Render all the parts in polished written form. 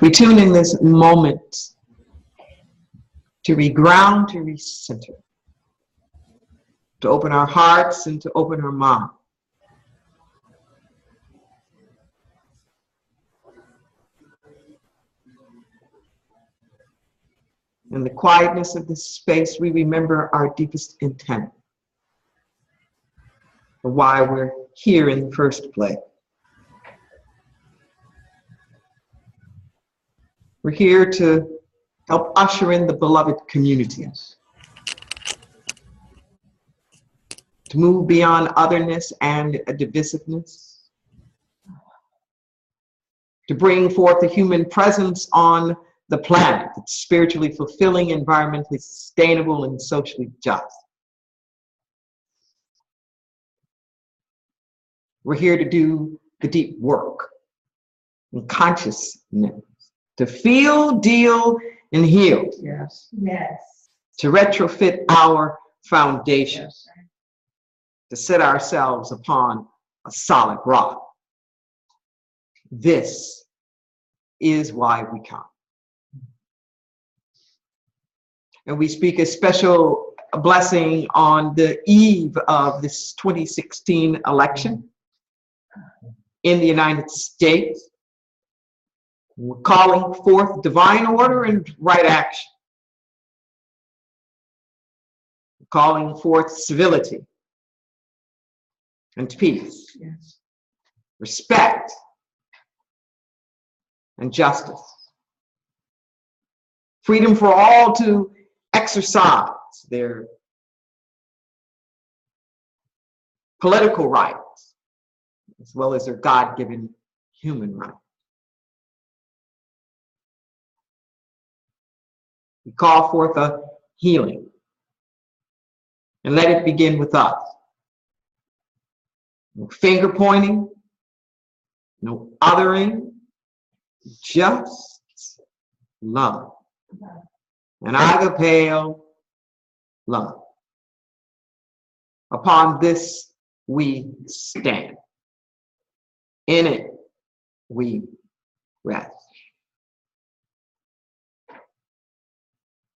We tune in this moment to reground, to recenter, to open our hearts and to open our mind. In the quietness of this space, we remember our deepest intent of why we're here in the first place. We're here to help usher in the beloved communities, to move beyond otherness and divisiveness, to bring forth a human presence on the planet that's spiritually fulfilling, environmentally sustainable, and socially just. We're here to do the deep work in consciousness, to feel, deal, and heal. Yes. Yes. To retrofit our foundation. Yes. To set ourselves upon a solid rock. This is why we come. And we speak a special blessing on the eve of this 2016 election in the United States. We're calling forth divine order and right action. We're calling forth civility and peace, yes, respect and justice. Freedom for all to exercise their political rights, as well as their God-given human rights. We call forth a healing, and let it begin with us. No finger pointing, no othering, just love. And agapeo love. Upon this we stand. In it we rest.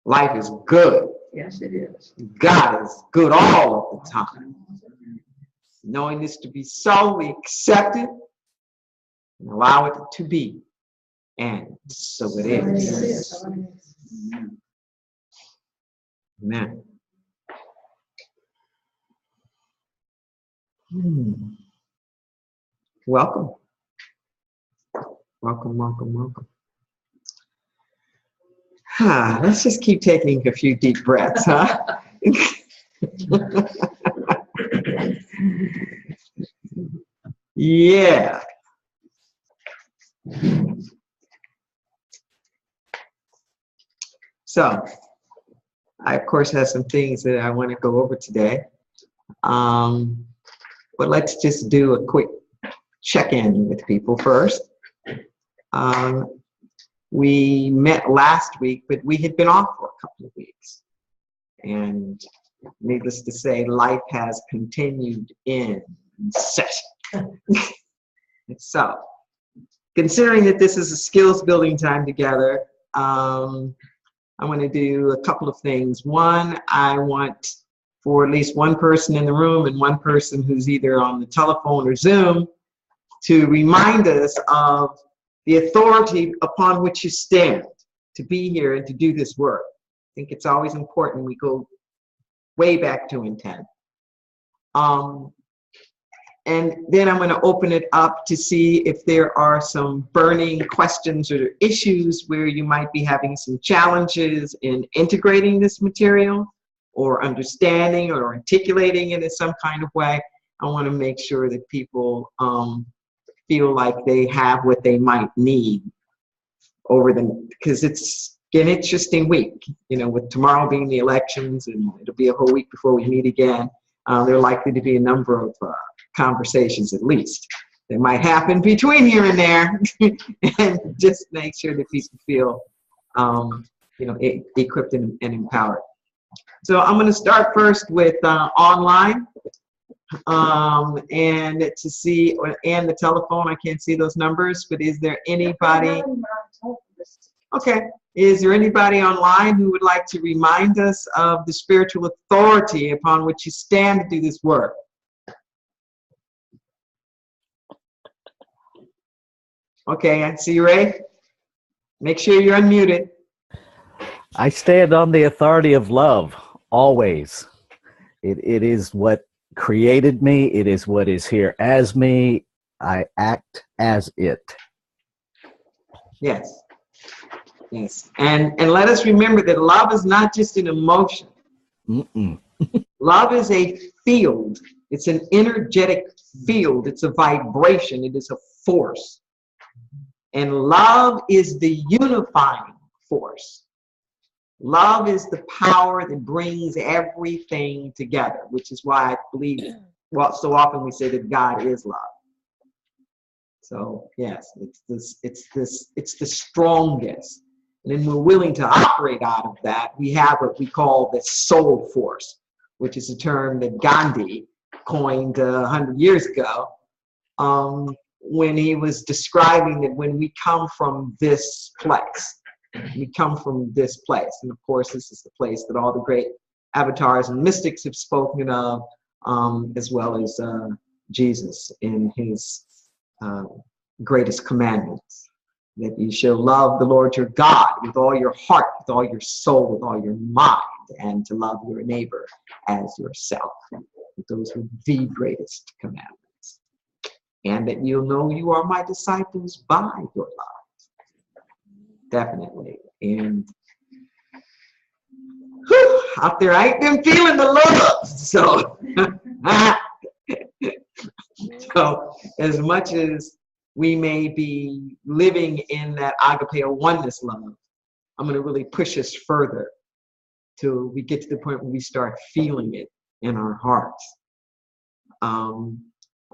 Life is good. Yes, it is. God is good all of the time. Knowing this to be so, we accept it and allow it to be. And so it is. Amen. Welcome. Welcome, welcome, welcome. Let's just keep taking a few deep breaths, huh? Yeah. So, I, of course, have some things that I want to go over today. But let's just do a quick check-in with people first. We met last week, but we had been off for a couple of weeks. And needless to say, life has continued in session. So, considering that this is a skills building time together, I want to do a couple of things. One, I want for at least one person in the room and one person who's either on the telephone or Zoom to remind us of the authority upon which you stand to be here and to do this work. I think it's always important we go way back to intent. And then I'm going to open it up to see if there are some burning questions or issues where you might be having some challenges in integrating this material or understanding or articulating it in some kind of way. I want to make sure that people feel like they have what they might need over them, because it's an interesting week, you know, with tomorrow being the elections, and it'll be a whole week before we meet again. There are likely to be a number of conversations, at least, that might happen between here and there, and just make sure that people feel, you know, equipped and empowered. So I'm going to start first with online, and to see, and the telephone. I can't see those numbers, but is there anybody? Okay. Is there anybody online who would like to remind us of the spiritual authority upon which you stand to do this work? Okay, I see you, Ray. Make sure you're unmuted. I stand on the authority of love, always. It is what created me. It is what is here as me. I act as it. Yes. Yes. And let us remember that love is not just an emotion. Love is a field. It's an energetic field. It's a vibration. It is a force. And love is the unifying force. Love is the power that brings everything together, which is why I believe, well, so often we say that God is love. So yes, it's the strongest. And then we're willing to operate out of that. We have what we call the soul force, which is a term that Gandhi coined 100 years ago, when he was describing that when we come from this place, we come from this place. And of course, this is the place that all the great avatars and mystics have spoken of, as well as Jesus in his greatest commandments, that you shall love the Lord your God with all your heart, with all your soul, with all your mind, and to love your neighbor as yourself. Those are the greatest commandments. And that you'll know you are my disciples by your love. Definitely. And whew, out there, I ain't been feeling the love. So, so as much as we may be living in that agape oneness love, I'm going to really push us further till we get to the point where we start feeling it in our hearts.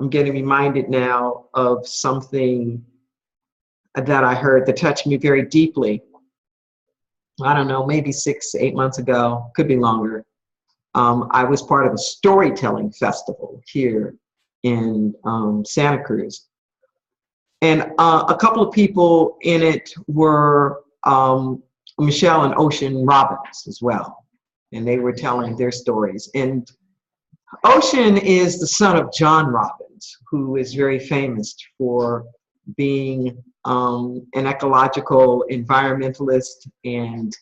I'm getting reminded now of something that I heard that touched me very deeply. I don't know, maybe 6, 8 months ago, could be longer. I was part of a storytelling festival here in Santa Cruz. And a couple of people in it were Michelle and Ocean Robbins as well. And they were telling their stories. And Ocean is the son of John Robbins, who is very famous for being an ecological environmentalist and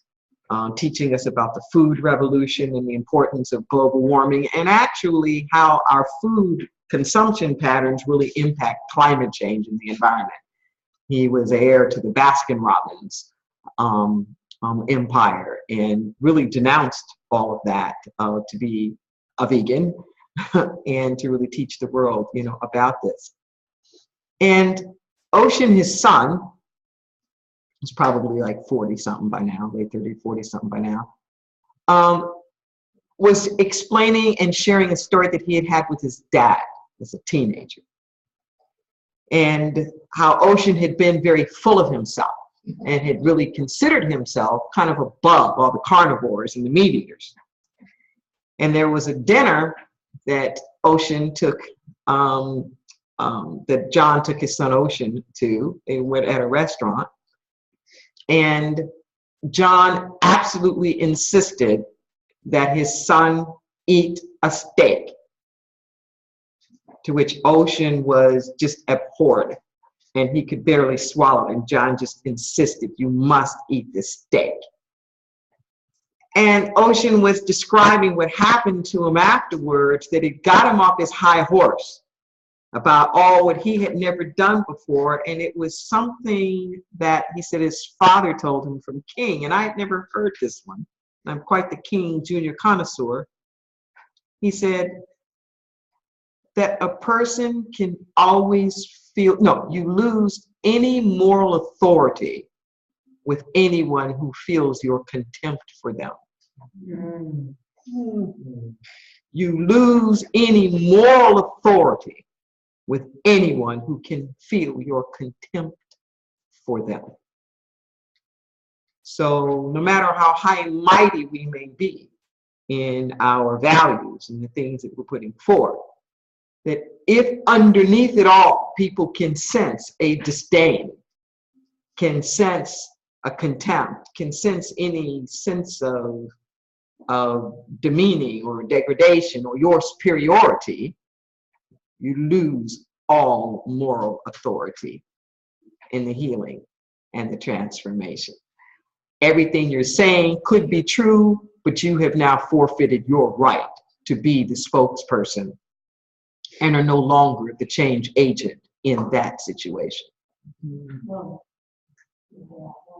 teaching us about the food revolution and the importance of global warming, and actually how our food consumption patterns really impact climate change in the environment. He was heir to the Baskin-Robbins empire and really denounced all of that to be a vegan and to really teach the world, you know, about this. And Ocean, his son, is probably like 40 something by now, late 30, 40 something by now, was explaining and sharing a story that he had had with his dad as a teenager. And how Ocean had been very full of himself and had really considered himself kind of above all the carnivores and the meat eaters. And there was a dinner that Ocean took, that John took his son Ocean to. They went at a restaurant. And John absolutely insisted that his son eat a steak, to which Ocean was just abhorred and he could barely swallow. And John just insisted, you must eat this steak. And Ocean was describing what happened to him afterwards, that it got him off his high horse about all what he had never done before. And it was something that he said his father told him from King. And I had never heard this one. I'm quite the King Junior connoisseur. He said that a person can always feel, no, you lose any moral authority with anyone who feels your contempt for them. You lose any moral authority with anyone who can feel your contempt for them. So no matter how high and mighty we may be in our values and the things that we're putting forth, that if underneath it all people can sense a disdain, can sense a contempt, can sense any sense of demeaning or degradation or your superiority, you lose all moral authority in the healing and the transformation. Everything you're saying could be true, but you have now forfeited your right to be the spokesperson and are no longer the change agent in that situation. Well,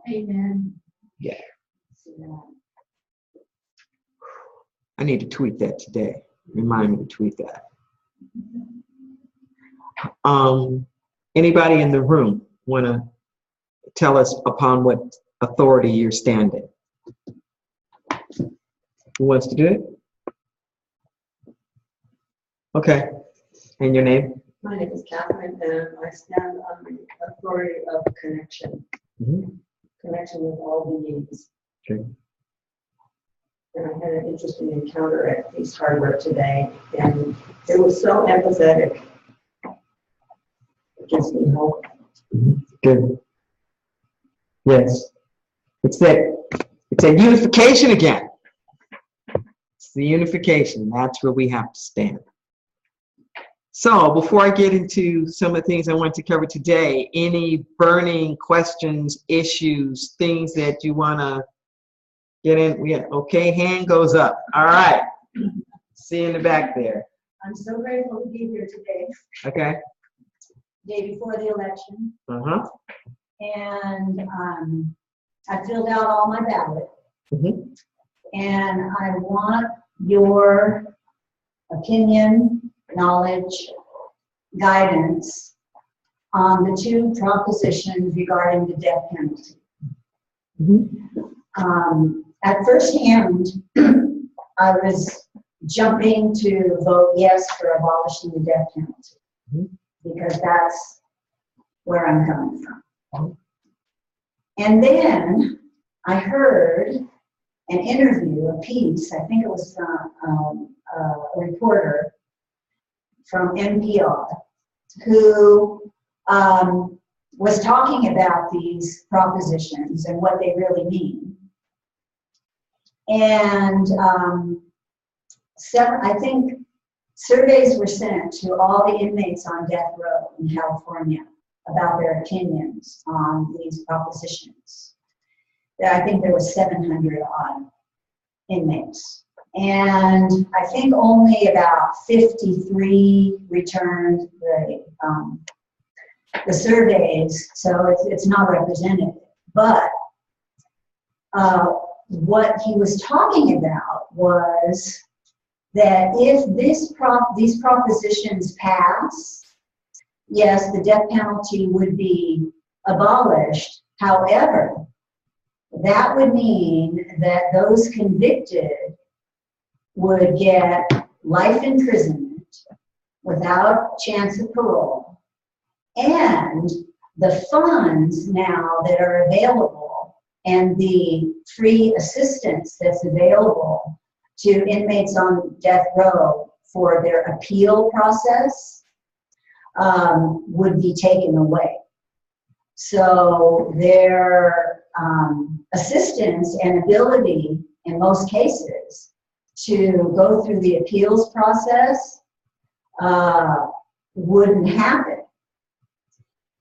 amen. Yeah. I need to tweet that today. Remind me to tweet that. Anybody in the room want to tell us upon what authority you're standing? Who wants to do it? Okay. And your name? My name is Catherine, and I stand on the authority of connection. Mm-hmm. Connection with all beings. Okay. And I had an interesting encounter at Peace Hardware today, and it was so empathetic. It gives me hope. Good. Yes. It's that unification again. It's the unification. That's where we have to stand. So before I get into some of the things I want to cover today, any burning questions, issues, things that you want to get in? Yeah. Okay, hand goes up. All right. See you in the back there. I'm so grateful to be here today, Okay. day before the election. Uh-huh. And I filled out all my ballot. Mm-hmm. And I want your opinion, knowledge, guidance on the two propositions regarding the death penalty. Mm-hmm. At first hand, I was jumping to vote yes for abolishing the death penalty, because that's where I'm coming from. And then I heard an interview, a piece, I think it was a reporter from NPR, who was talking about these propositions and what they really mean. And I think surveys were sent to all the inmates on death row in California about their opinions on these propositions. I think there was 700 odd inmates. And I think only about 53 returned the surveys, so it's not representative. But what he was talking about was that if these propositions pass, yes, the death penalty would be abolished. However, that would mean that those convicted would get life imprisonment without chance of parole, and the funds now that are available and the free assistance that's available to inmates on death row for their appeal process would be taken away. So their assistance and ability in most cases to go through the appeals process wouldn't happen.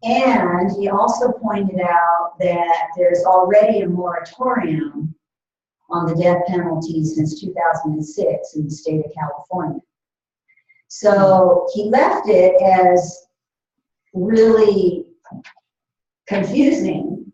And he also pointed out that there's already a moratorium on the death penalty since 2006 in the state of California. So he left it as really confusing,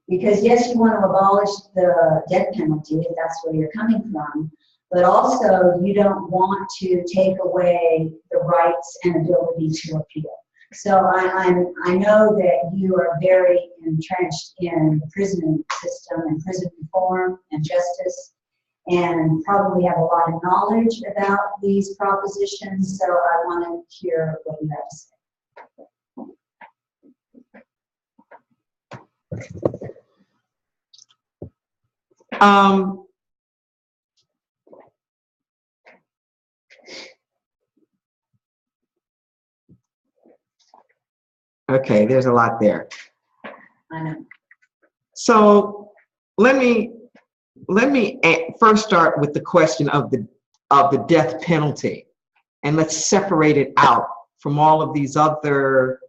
because yes, you want to abolish the death penalty if that's where you're coming from, but also you don't want to take away the rights and ability to appeal. So I know that you are very entrenched in the prison system and prison reform and justice, and probably have a lot of knowledge about these propositions, so I want to hear what you have to say. Okay, there's a lot there. I know. So let me first start with the question of the death penalty, and let's separate it out from all of these other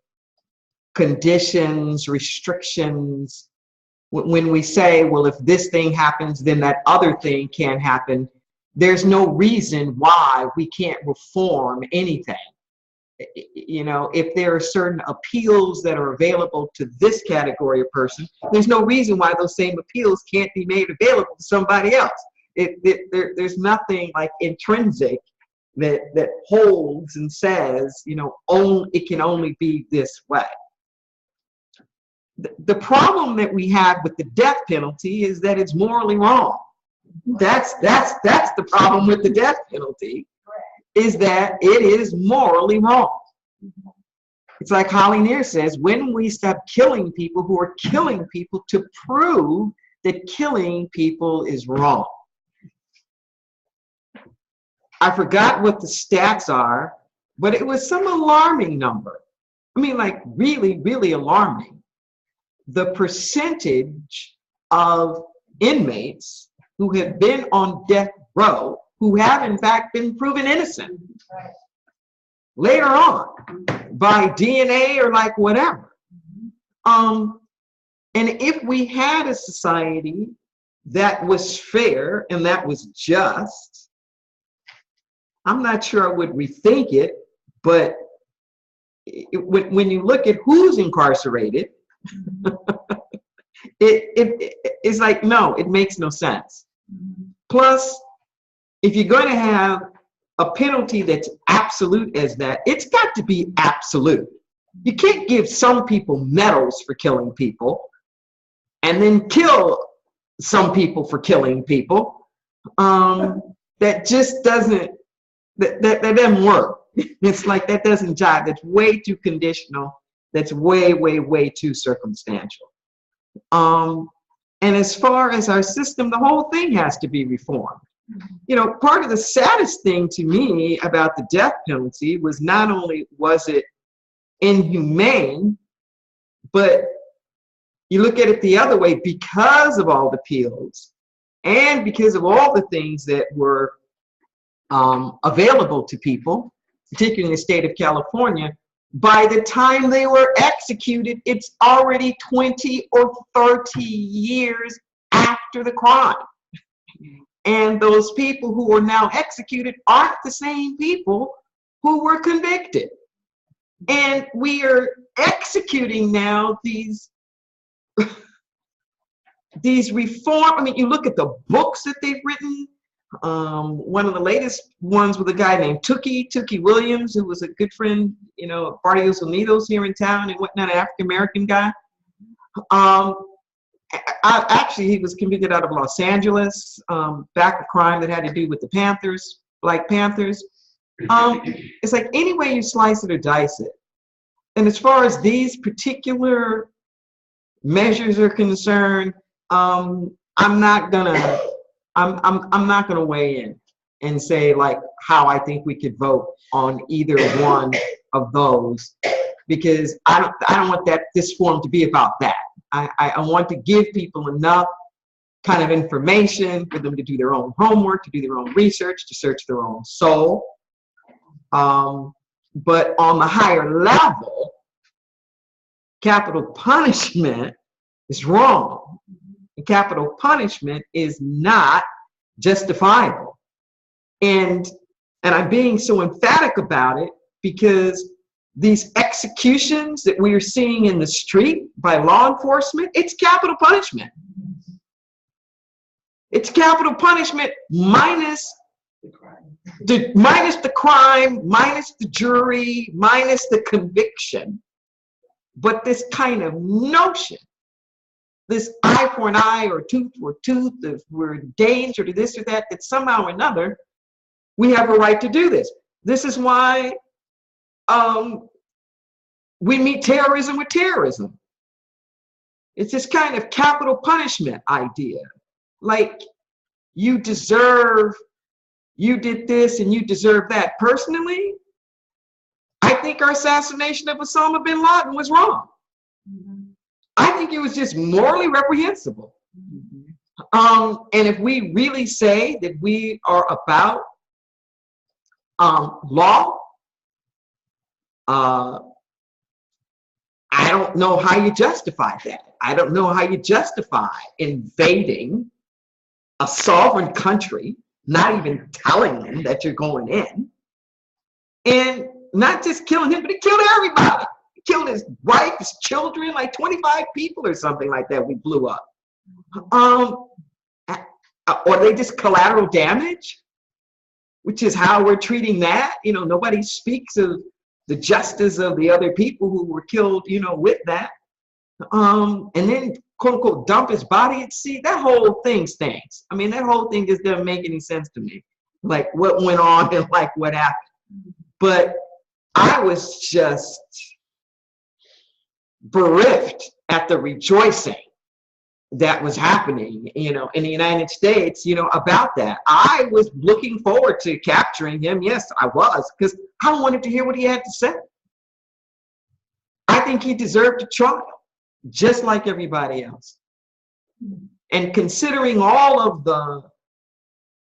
conditions, restrictions. When we say, well, if this thing happens, then that other thing can't happen, there's no reason why we can't reform anything. You know, if there are certain appeals that are available to this category of person, there's no reason why those same appeals can't be made available to somebody else. There's nothing like intrinsic that holds and says, you know, it can only be this way. The problem that we have with the death penalty is that it's morally wrong. That's the problem with the death penalty, is that it is morally wrong. It's like Holly Near says, when we stop killing people who are killing people to prove that killing people is wrong. I forgot what the stats are, but it was some alarming number. I mean, like really, really alarming. The percentage of inmates who have been on death row who have in fact been proven innocent later on by DNA or like whatever. And if we had a society that was fair and that was just, I'm not sure I would rethink it, but when you look at who's incarcerated, it's like, no, it makes no sense. Plus, if you're going to have a penalty that's absolute as that, it's got to be absolute. You can't give some people medals for killing people and then kill some people for killing people. That just doesn't, that doesn't work. It's like, that doesn't jive. That's way too conditional. That's way, way, way too circumstantial. And as far as our system, the whole thing has to be reformed. You know, part of the saddest thing to me about the death penalty was not only was it inhumane, but you look at it the other way, because of all the appeals and because of all the things that were available to people, particularly in the state of California, by the time they were executed, it's already 20 or 30 years after the crime. And those people who are now executed aren't the same people who were convicted. And we are executing now these reform. I mean, you look at the books that they've written. One of the latest ones with a guy named Tookie Williams, who was a good friend, you know, of Barrios Unidos here in town and whatnot, an African-American guy. Actually, he was convicted out of Los Angeles, back a crime that had to do with the Panthers, Black Panthers. It's like any way you slice it or dice it. And as far as these particular measures are concerned, I'm not gonna weigh in and say like how I think we could vote on either one of those, because I don't want this forum to be about that. I want to give people enough kind of information for them to do their own homework, to do their own research, to search their own soul. But on the higher level, capital punishment is wrong. And capital punishment is not justifiable. And I'm being so emphatic about it because these executions that we are seeing in the street by law enforcement, it's capital punishment. It's capital punishment minus the crime, minus the jury, minus the conviction. But this kind of notion, this eye for an eye or tooth for a tooth, if we're in danger to this or that, that somehow or another, we have a right to do this. This is why we meet terrorism with terrorism. It's this kind of capital punishment idea. Like, you did this and you deserve that. Personally, I think our assassination of Osama bin Laden was wrong. I think it was just morally reprehensible. And if we really say that we are about law, I don't know how you justify that. I don't know how you justify invading a sovereign country, not even telling them that you're going in, and not just killing him, but he killed everybody. He killed his wife, his children, like 25 people or something like that we blew up. Or they just collateral damage, which is how we're treating that. You know, nobody speaks of the justice of the other people who were killed, you know, with that. And then, quote unquote, dump his body at sea. That whole thing stinks. I mean, that whole thing just doesn't make any sense to me. Like what went on and like what happened. But I was just bereft at the rejoicing that was happening, you know, in the United States, you know, about that. I was looking forward to capturing him. Yes, I was, because I wanted to hear what he had to say. I think he deserved a trial, just like everybody else. And considering all of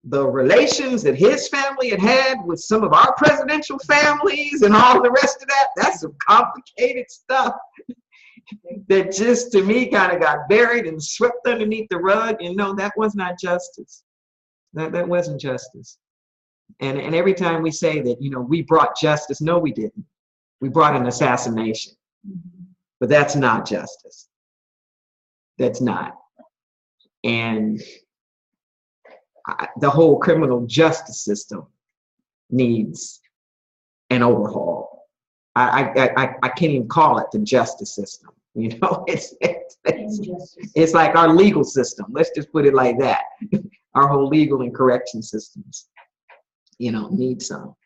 the relations that his family had with some of our presidential families and all the rest of that, that's some complicated stuff that just, to me, kind of got buried and swept underneath the rug. And no, that was not justice. That wasn't justice. And every time we say that, you know, we brought justice, no, we didn't. We brought an assassination. But that's not justice. That's not. And the whole criminal justice system needs an overhaul. I can't even call it the justice system. You know, it's like our legal system. Let's just put it like that. Our whole legal and correction systems, you know, need some.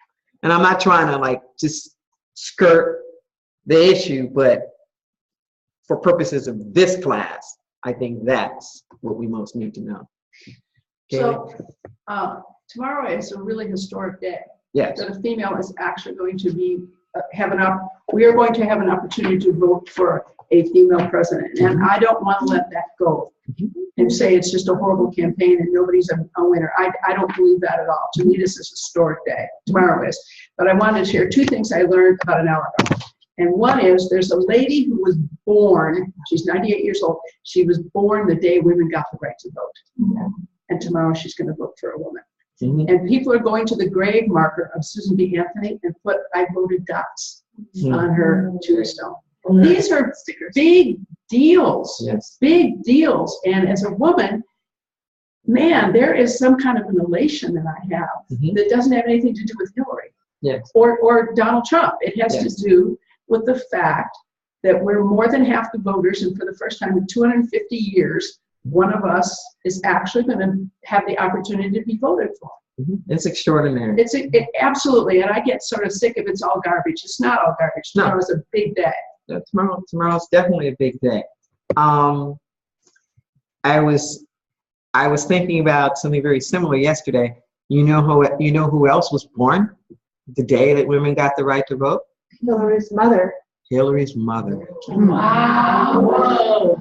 And I'm not trying to like just skirt the issue, but for purposes of this class, I think that's what we most need to know. So tomorrow is a really historic day. Yes. That a female is actually going to be we are going to have an opportunity to vote for a female president, and I don't want to let that go and say it's just a horrible campaign and nobody's a winner. I don't believe that at all. To me, this is a historic day. Tomorrow is. But I wanted to share two things I learned about an hour ago. And one is there's a lady who was born, she's 98 years old, she was born the day women got the right to vote. And tomorrow she's going to vote for a woman. And people are going to the grave marker of Susan B. Anthony and put "I voted" dots on her tombstone. These are big deals, big deals. And as a woman, man, there is some kind of an elation that I have that doesn't have anything to do with Hillary or Donald Trump. It has to do with the fact that we're more than half the voters, and for the first time in 250 years, one of us is actually going to have the opportunity to be voted for. It's extraordinary. It absolutely, and I get sort of sick if it's all garbage. It's not all garbage. Tomorrow's a big day. Tomorrow's definitely a big day. I was thinking about something very similar yesterday. You know who else was born the day that women got the right to vote? Hillary's mother. Hillary's mother. Wow.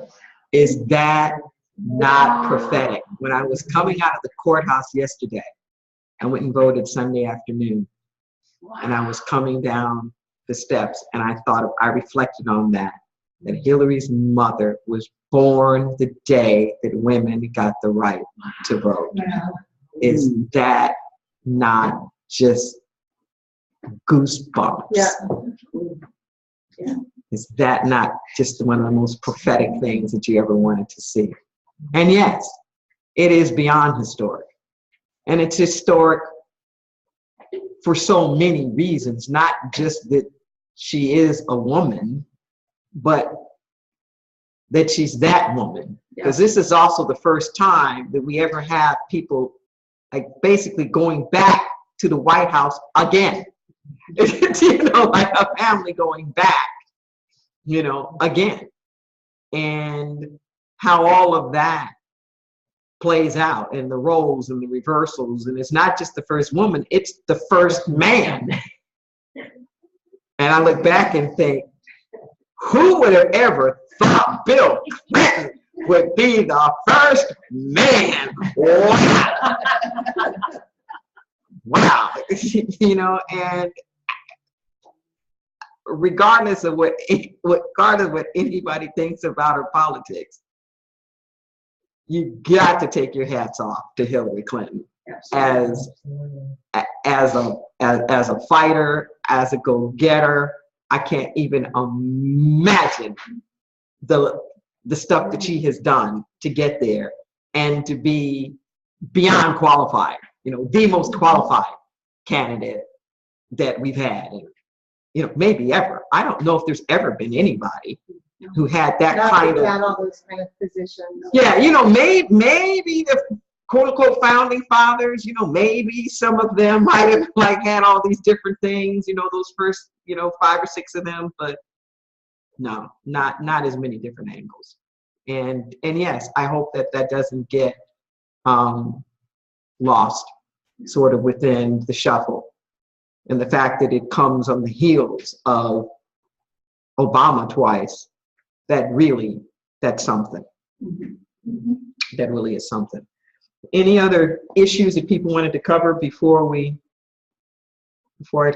Is that not prophetic? When I was coming out of the courthouse yesterday, I went and voted Sunday afternoon, and I was coming down the steps, and I reflected on that Hillary's mother was born the day that women got the right to vote. Is that not just goosebumps? Is that not just one of the most prophetic things that you ever wanted to see? And yes, it is beyond historic. And it's historic for so many reasons, not just that she is a woman, but that she's that woman. Because this is also the first time that we ever have people like basically going back to the White House again. You know, like a family going back, you know, again. And how all of that plays out, and the roles and the reversals. And it's not just the first woman, it's the first man. And I look back and think, who would have ever thought Bill Clinton would be the first man? Wow. Wow. You know, and regardless of what anybody thinks about her politics, you got to take your hats off to Hillary Clinton as a fighter, as a go-getter. I can't even imagine the stuff that she has done to get there and to be beyond qualified, you know, the most qualified candidate that we've had, and, you know, maybe ever. I don't know if there's ever been anybody who had that kind of, all those kind of positions. yeah, you know, maybe the quote unquote founding fathers, you know, maybe some of them might have like had all these different things, you know, those first, you know, 5 or 6 of them, but no, not as many different angles. And yes, I hope that doesn't get lost sort of within the shuffle, and the fact that it comes on the heels of Obama twice. That's something. That really is something. Any other issues that people wanted to cover before I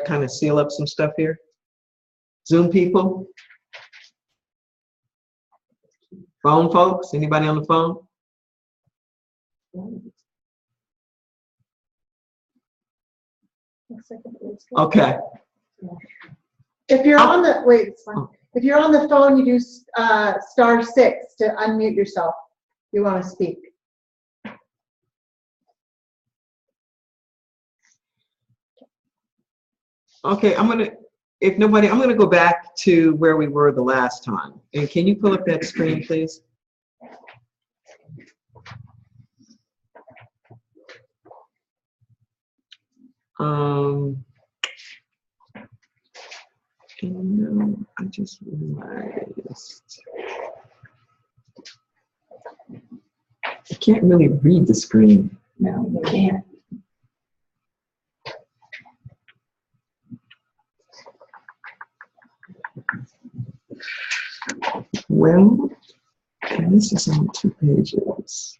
kind of seal up some stuff here? Zoom people? Phone folks? Anybody on the phone? Okay. If you're on the, wait, it's fine. If you're on the phone, you do *6 to unmute yourself. If you want to speak. Okay, I'm gonna go back to where we were the last time. And can you pull up that screen, please? I just realized I can't really read the screen. No, you can't. Well, this is on 2 pages.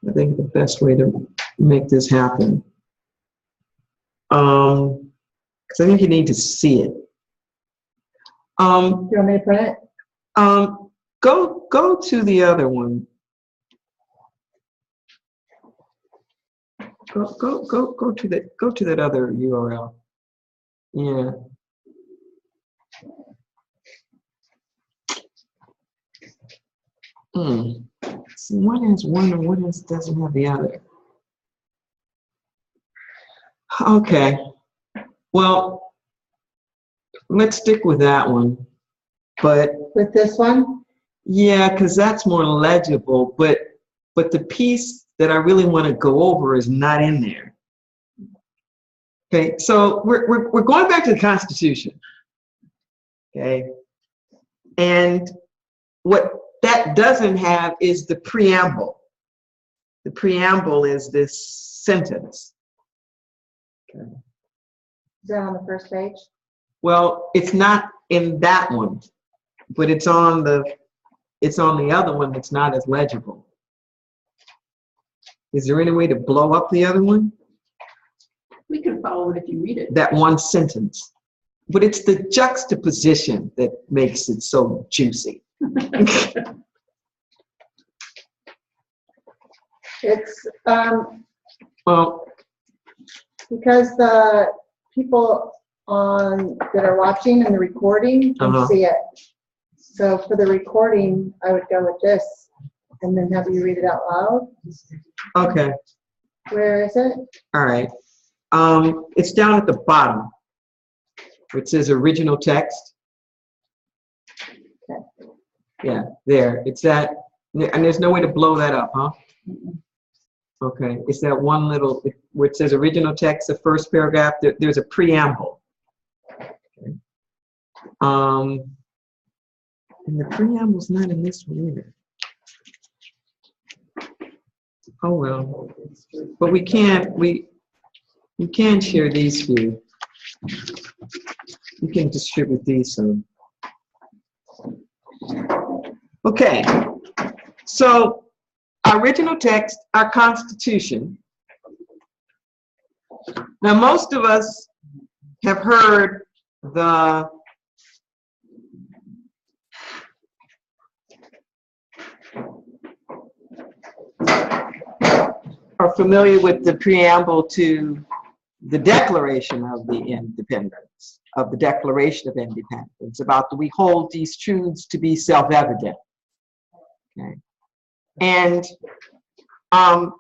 I think the best way to make this happen, because I think you need to see it. You want me to print it? Go to the other one. Go to that other URL. Yeah. So one has one and one doesn't have the other. Okay. Well, let's stick with that one. But With this one? yeah, because that's more legible. But the piece that I really want to go over is not in there. Okay, so we're going back to the Constitution. Okay, and what that doesn't have is the preamble. The preamble is this sentence. Okay. Is that on the first page? Well, it's not in that one, but it's on the other one that's not as legible. Is there any way to blow up the other one? We can follow it if you read it. That one sentence. But it's the juxtaposition that makes it so juicy. It's Well, because the people that are watching and the recording can see it. So for the recording, I would go with this and then have you read it out loud. okay. Where is it? All right. It's down at the bottom. It says original text. Okay. Yeah, there. It's that, and there's no way to blow that up, huh? Okay. It's that one little, where it says original text, the first paragraph, there's a preamble. Okay. And the preamble's not in this one either. Oh, well. But you can share these few. You can distribute these soon. Okay. So, our original text, our Constitution. Now, most of us have heard are familiar with the preamble to the Declaration of the Independence, of the Declaration of Independence, about that we hold these truths to be self-evident. Okay. And I'm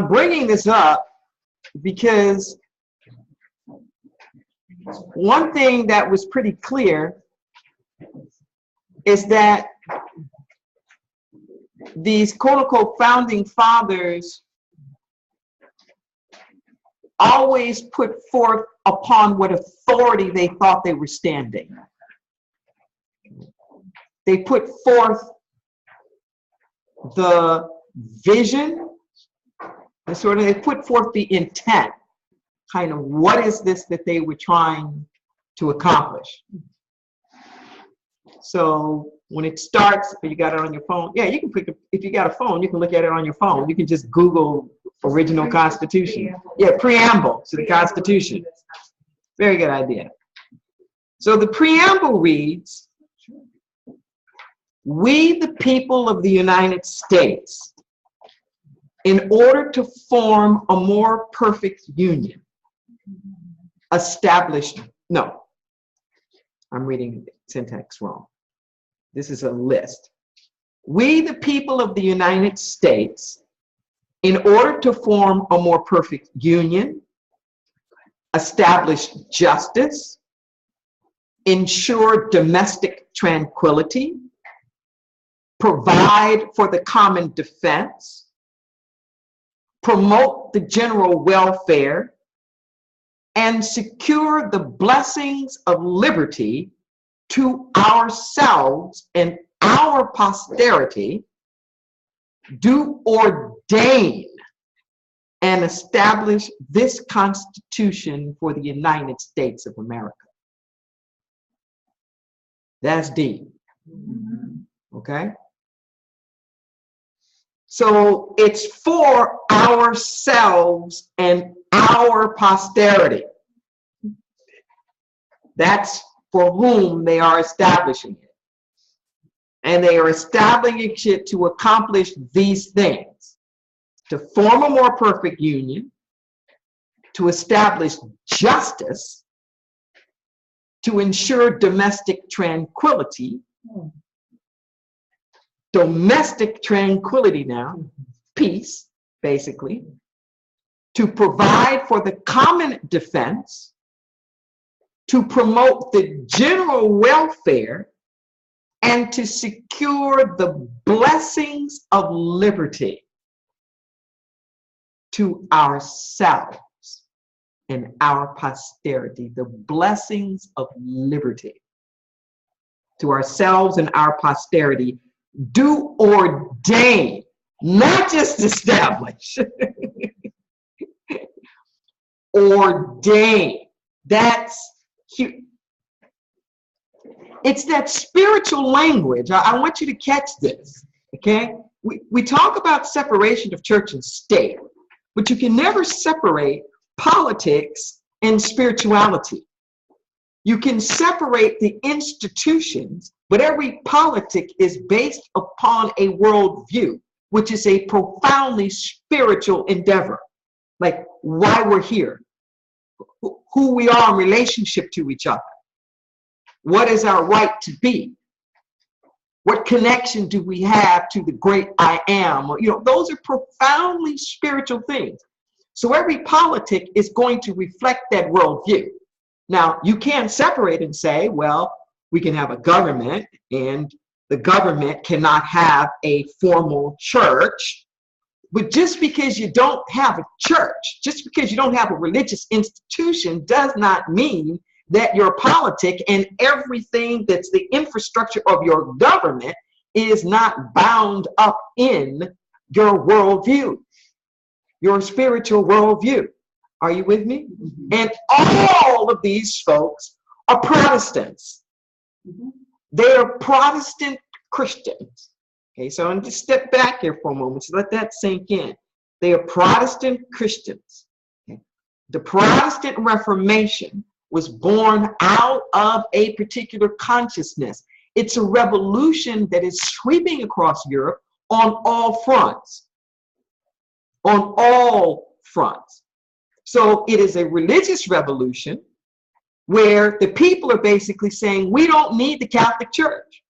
bringing this up because one thing that was pretty clear is that these quote-unquote founding fathers always put forth upon what authority they thought they were standing. They put forth the vision, and sort of they put forth the intent, kind of what is this that they were trying to accomplish. So when it starts, if you got it on your phone, yeah, you can pick it. If you got a phone, you can look at it on your phone. You can just Google original Constitution. Yeah, preamble to the Constitution. Very good idea. So the preamble reads, "We, the people of the United States, in order to form a more perfect union, established," no, I'm reading the syntax wrong. This is a list. "We, the people of the United States, in order to form a more perfect union, establish justice, ensure domestic tranquility, provide for the common defense, promote the general welfare, and secure the blessings of liberty to ourselves and our posterity, do ordain and establish this Constitution for the United States of America." That's deep. Okay? So it's for ourselves and our posterity. That's for whom they are establishing it. And they are establishing it to accomplish these things: to form a more perfect union, to establish justice, to ensure domestic tranquility. Domestic tranquility now, peace, basically, to provide for the common defense, to promote the general welfare, and to secure the blessings of liberty to ourselves and our posterity. The blessings of liberty to ourselves and our posterity. Do ordain, not just establish. Ordain. That's cute. It's that spiritual language. I want you to catch this, okay? We talk about separation of church and state, but you can never separate politics and spirituality. You can separate the institutions, but every politic is based upon a worldview, which is a profoundly spiritual endeavor. Like why we're here, who we are in relationship to each other. What is our right to be? What connection do we have to the great I am? You know, those are profoundly spiritual things. So every politic is going to reflect that worldview. Now, you can't separate and say, well, we can have a government and the government cannot have a formal church. But just because you don't have a church, just because you don't have a religious institution does not mean that your politic and everything that's the infrastructure of your government is not bound up in your worldview, your spiritual worldview. Are you with me? And all of these folks are Protestants. They are Protestant Christians. Okay, so I'm just step back here for a moment to let that sink in. They are Protestant Christians. Okay. The Protestant Reformation was born out of a particular consciousness. It's a revolution that is sweeping across Europe on all fronts. On all fronts. So it is a religious revolution where the people are basically saying, we don't need the Catholic Church.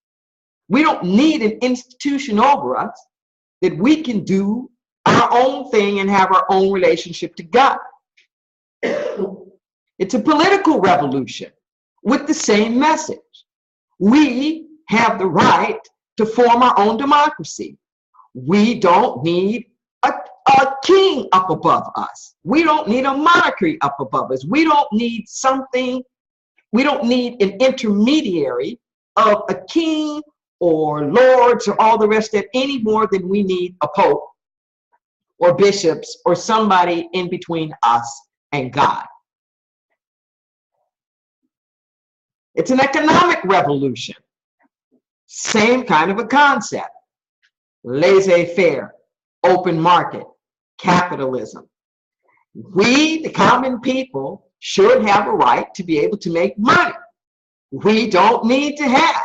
We don't need an institution over us, that we can do our own thing and have our own relationship to God. It's a political revolution with the same message. We have the right to form our own democracy. We don't need a king up above us. We don't need a monarchy up above us. We don't need something, we don't need an intermediary of a king or lords or all the rest of it any more than we need a pope or bishops or somebody in between us and God. It's an economic revolution. Same kind of a concept. Laissez-faire, open market, capitalism. We, the common people, should have a right to be able to make money. We don't need to have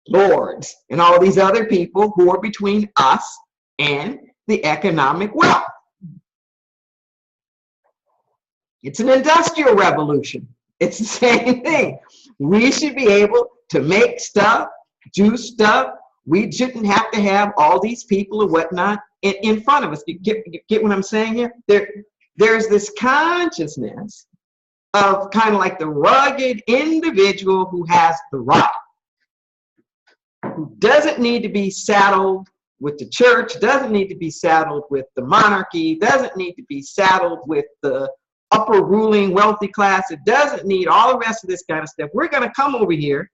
lords and all these other people who are between us and the economic wealth. It's an industrial revolution. It's the same thing. We should be able to make stuff, do stuff. We shouldn't have to have all these people or whatnot in front of us. You get what I'm saying here? There's this consciousness of kind of like the rugged individual who has the right, who doesn't need to be saddled with the church, doesn't need to be saddled with the monarchy, doesn't need to be saddled with the upper ruling wealthy class. It doesn't need all the rest of this kind of stuff. We're going to come over here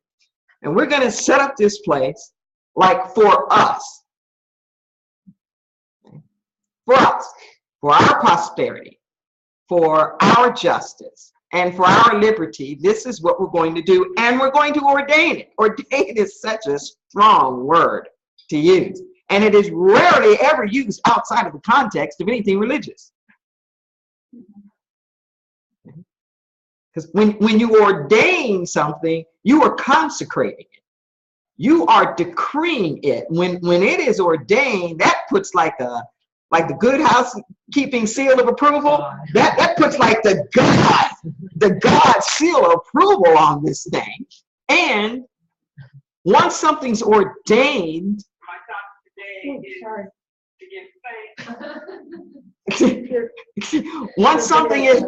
and we're going to set up this place like for us. For us, for our prosperity, for our justice, and for our liberty. This is what we're going to do, and we're going to ordain it. Ordain is such a strong word to use, and it is rarely ever used outside of the context of anything religious. Because when you ordain something, you are consecrating it. You are decreeing it. When it is ordained, that puts like the good housekeeping seal of approval. That puts like the God seal of approval on this thing. And once something's ordained, once something is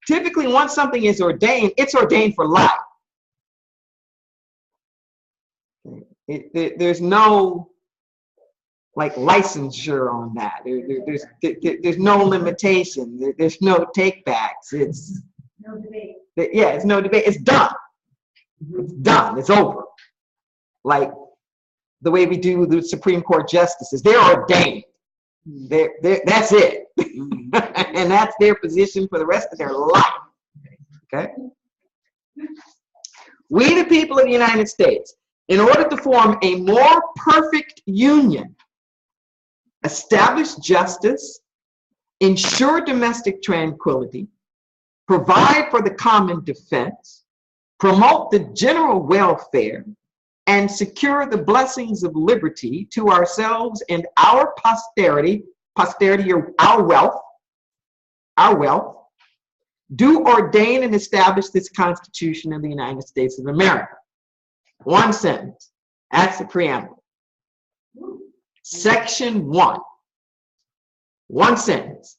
typically once something is ordained, it's ordained for life. There's no like licensure on that. There's no limitation. There's no takebacks. It's No debate. yeah, it's no debate. It's done. It's done. It's over. Like the way we do the Supreme Court justices, they're ordained. That's it. And that's their position for the rest of their life. Okay? We, the people of the United States, in order to form a more perfect union, establish justice, ensure domestic tranquility, provide for the common defense, promote the general welfare, and secure the blessings of liberty to ourselves and our posterity or our wealth, do ordain and establish this Constitution of the United States of America. One sentence. That's the preamble. Section 1. One sentence.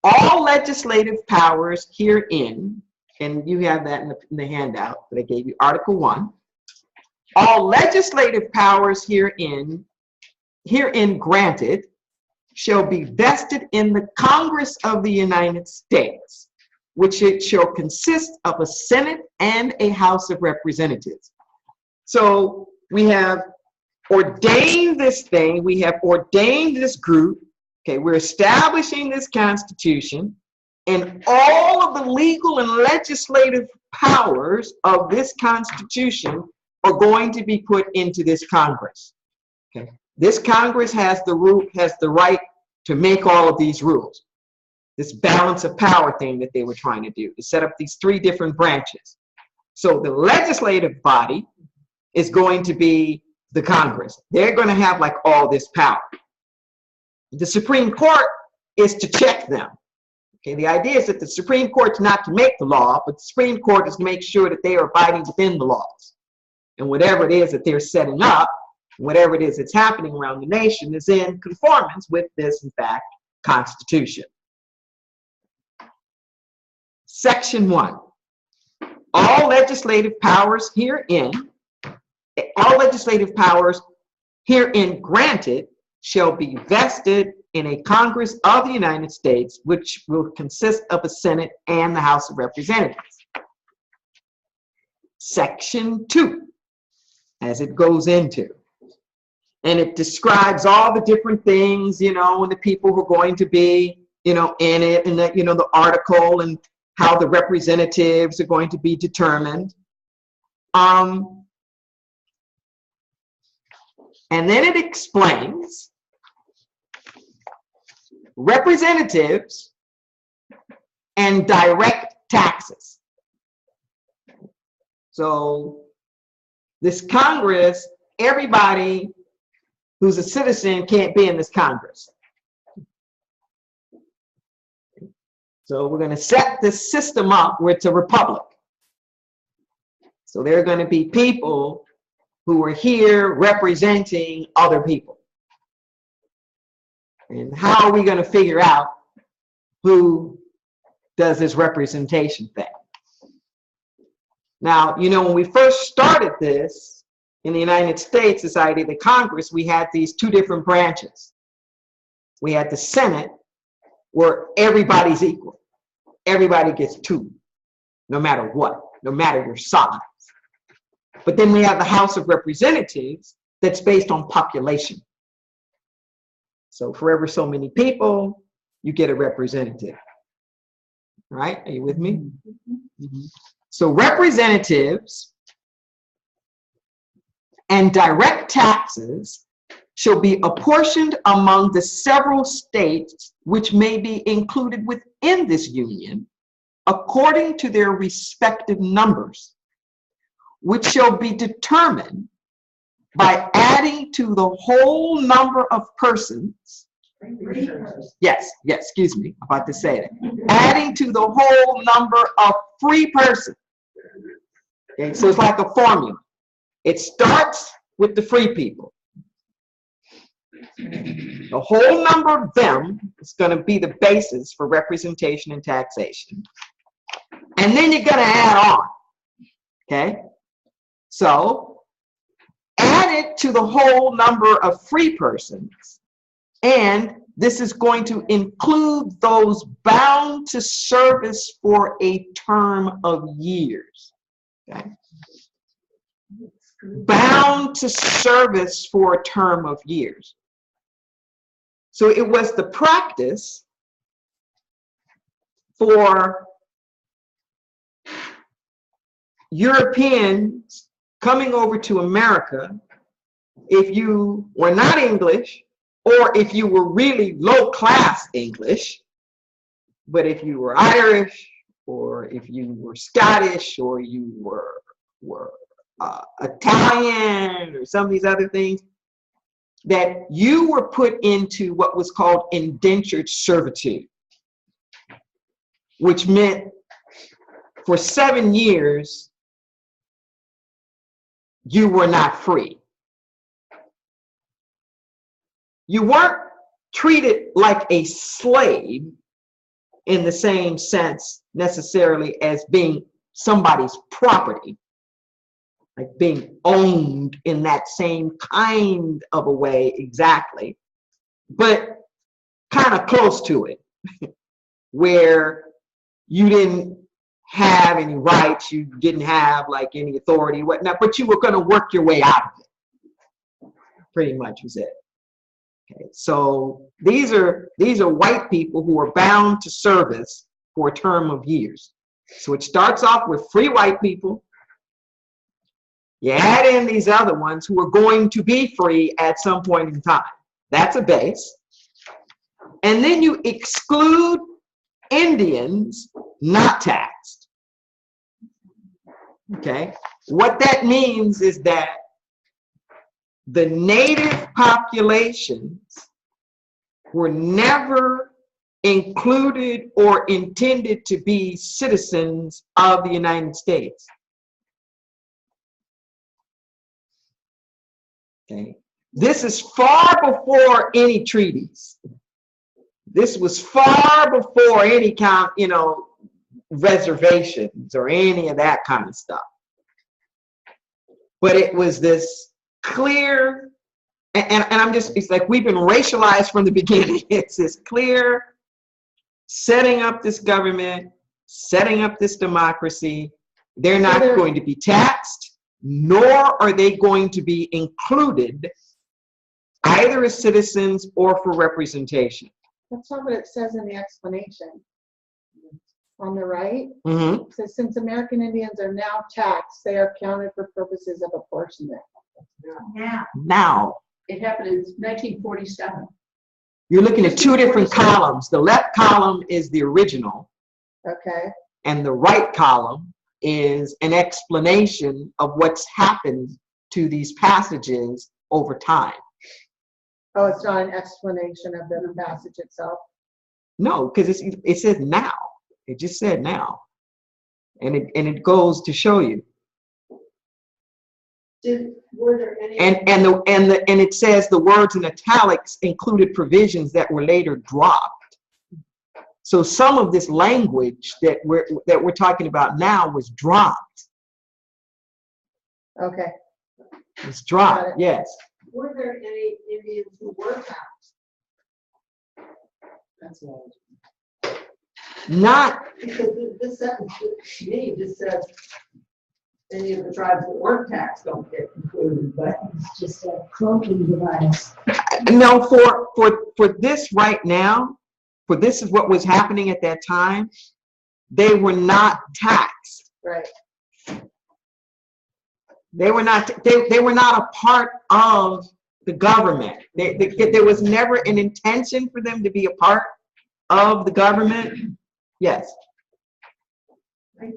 All legislative powers herein, and you have that in the handout that I gave you, Article 1. All legislative powers herein granted shall be vested in the Congress of the United States, which it shall consist of a Senate and a House of Representatives. So we have ordained this thing. We have ordained this group. Okay, we're establishing this Constitution, and all of the legal and legislative powers of this Constitution are going to be put into this Congress. Okay, this Congress has the right to make all of these rules. This balance of power thing that they were trying to do, to set up these three different branches. So the legislative body is going to be the Congress. They're going to have like all this power. The Supreme Court is to check them. Okay, the idea is that the Supreme Court's not to make the law, but the Supreme Court is to make sure that they are abiding within the laws. And whatever it is that they're setting up, whatever it is that's happening around the nation is in conformance with this, in fact, Constitution. Section 1. All legislative powers herein granted shall be vested in a Congress of the United States, which will consist of a Senate and the House of Representatives. Section 2, as it goes into, and it describes all the different things, and the people who are going to be, in it, and that, the article and how the representatives are going to be determined. And then it explains representatives and direct taxes. So this Congress, everybody who's a citizen can't be in this Congress. So we're going to set this system up where it's a republic. So there are going to be people who are here representing other people. And how are we going to figure out who does this representation thing? Now, when we first started this in the United States Society, the Congress, we had these two different branches. We had the Senate, where everybody's equal. Everybody gets 2, no matter what, no matter your size. But then we have the House of Representatives that's based on population. So for ever so many people, you get a representative. Right? Are you with me? Mm-hmm. So representatives and direct taxes shall be apportioned among the several states which may be included within this union according to their respective numbers, which shall be determined by adding to the whole number of persons. Yes, excuse me, I'm about to say that. Adding to the whole number of free persons. Okay, so it's like a formula. It starts with the free people. The whole number of them is going to be the basis for representation and taxation. And then you're going to add on. Okay? So, add it to the whole number of free persons, and this is going to include those bound to service for a term of years. Okay? Bound to service for a term of years. So it was the practice for Europeans coming over to America, if you were not English, or if you were really low-class English, but if you were Irish, or if you were Scottish, or you were Italian, or some of these other things, that you were put into what was called indentured servitude, which meant for 7 years, you were not free. You weren't treated like a slave in the same sense necessarily as being somebody's property, like being owned in that same kind of a way exactly, but kind of close to it, where you didn't have any rights, you didn't have like any authority, whatnot, but you were going to work your way out of it. pretty much was it. Okay, so these are white people who are bound to service for a term of years. So it starts off with free white people. You add in these other ones who are going to be free at some point in time. That's a base. And then you exclude Indians not taxed. Okay? What that means is that the native populations were never included or intended to be citizens of the United States. Okay. This is far before any treaties. This was far before any kind, reservations or any of that kind of stuff. But it was this clear, and I'm just, it's like we've been racialized from the beginning. It's this clear setting up this government, setting up this democracy. They're not going to be taxed, nor are they going to be included either as citizens or for representation. That's not what it says in the explanation. On the right, Mm-hmm. it says, since American Indians are now taxed, they are counted for purposes of apportionment. Now, It happened in 1947. you're looking at two different columns. The left column is the original, Okay, and the right column is an explanation of what's happened to these passages over time. oh, it's not an explanation of the passage itself. No, because it says now. It just said now, and it goes to show you. Were there any? And it says the words in italics included provisions that were later dropped. So some of this language that we're talking about now was dropped. Okay, It's dropped. Yes. Were there any Indians who were taxed? That's what Not. Because this sentence to me just says any of the tribes that weren't taxed don't get included, but It's just a cloaking device. No, for this right now, for this is what was happening at that time, they were not taxed. right. They were not a part of the government. There was never an intention for them to be a part of the government. Yes. I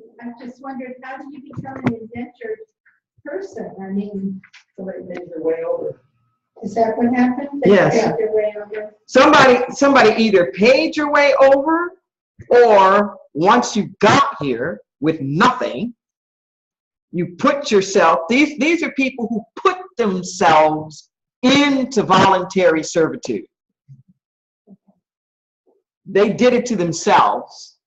just wondered, how do you become an indentured person? I mean, somebody made their way over. is that what happened? They Yes. paid their way over? Somebody either paid your way over, or once you got here with nothing, you put yourself, these are people who put themselves into voluntary servitude. They did it to themselves,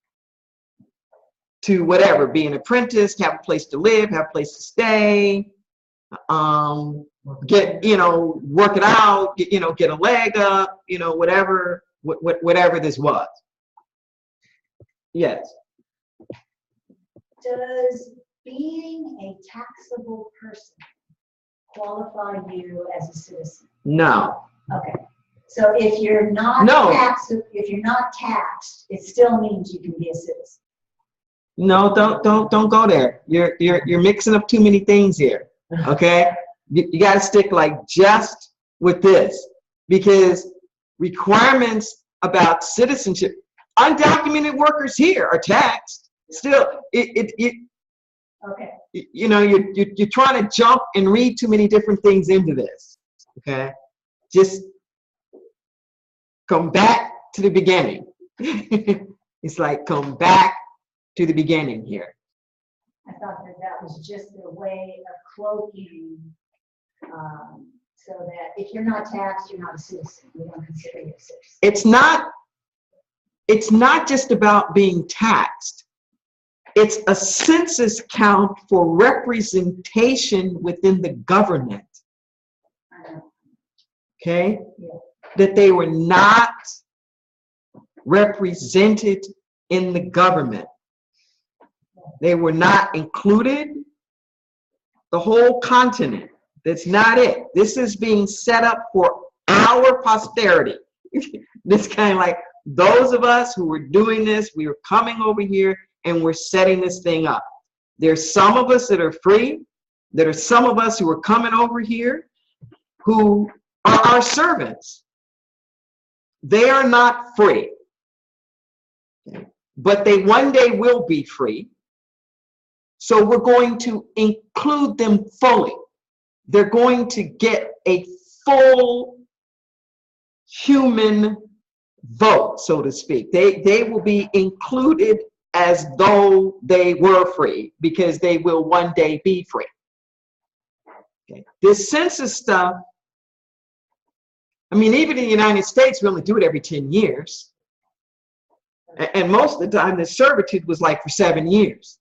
to whatever, be an apprentice, have a place to live, have a place to stay, work it out, get a leg up, whatever this was. Yes. Does being a taxable person qualify you as a citizen? No. Okay. So if you're not No. taxed, it still means you can be a citizen. No, don't go there. You're mixing up too many things here. Okay? You got to stick just with this, because requirements about citizenship, undocumented workers here are taxed. Still, Okay. you're trying to jump and read too many different things into this. Okay? Just come back to the beginning. It's like, come back to the beginning here. I thought that was just a way of cloaking, so that if you're not taxed, you're not a citizen. We don't consider you a citizen. It's not just about being taxed. It's a census count for representation within the government. I know. Okay? Yeah. That they were not represented in the government. They were not included. The whole continent, That's not it. This is being set up for our posterity. This kind of like those of us who were doing this, we were coming over here and we're setting this thing up. There's some of us that are free. There are some of us who are coming over here who are our servants. They are not free, but they one day will be free. So we're going to include them fully. They're going to get a full human vote, so to speak. They will be included as though they were free, because they will one day be free. Okay. This census stuff, I mean, even in the United States, we only do it every 10 years. And most of the time, the servitude was like for 7 years.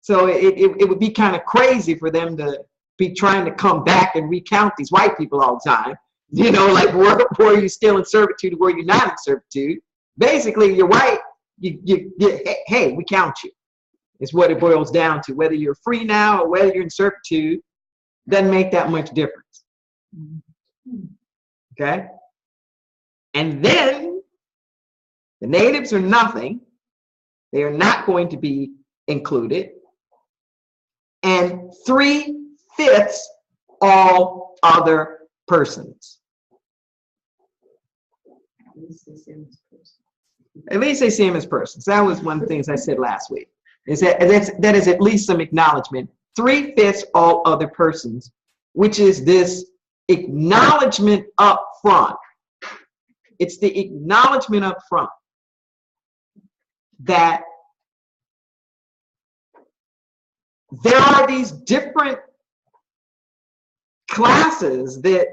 So it would be kind of crazy for them to be trying to come back and recount these white people all the time. You know, like, were you still in servitude or were you not in servitude? Basically, you're white, hey, we count you. It's what it boils down to. Whether you're free now or whether you're in servitude, doesn't make that much difference. Okay? And then the natives are nothing. They are not going to be included. And 3/5 all other persons. At least they see him as persons. That was one of the things I said last week. Is that is at least some acknowledgement. 3/5 all other persons, which is this acknowledgement up front. It's the acknowledgement up front that there are these different classes, that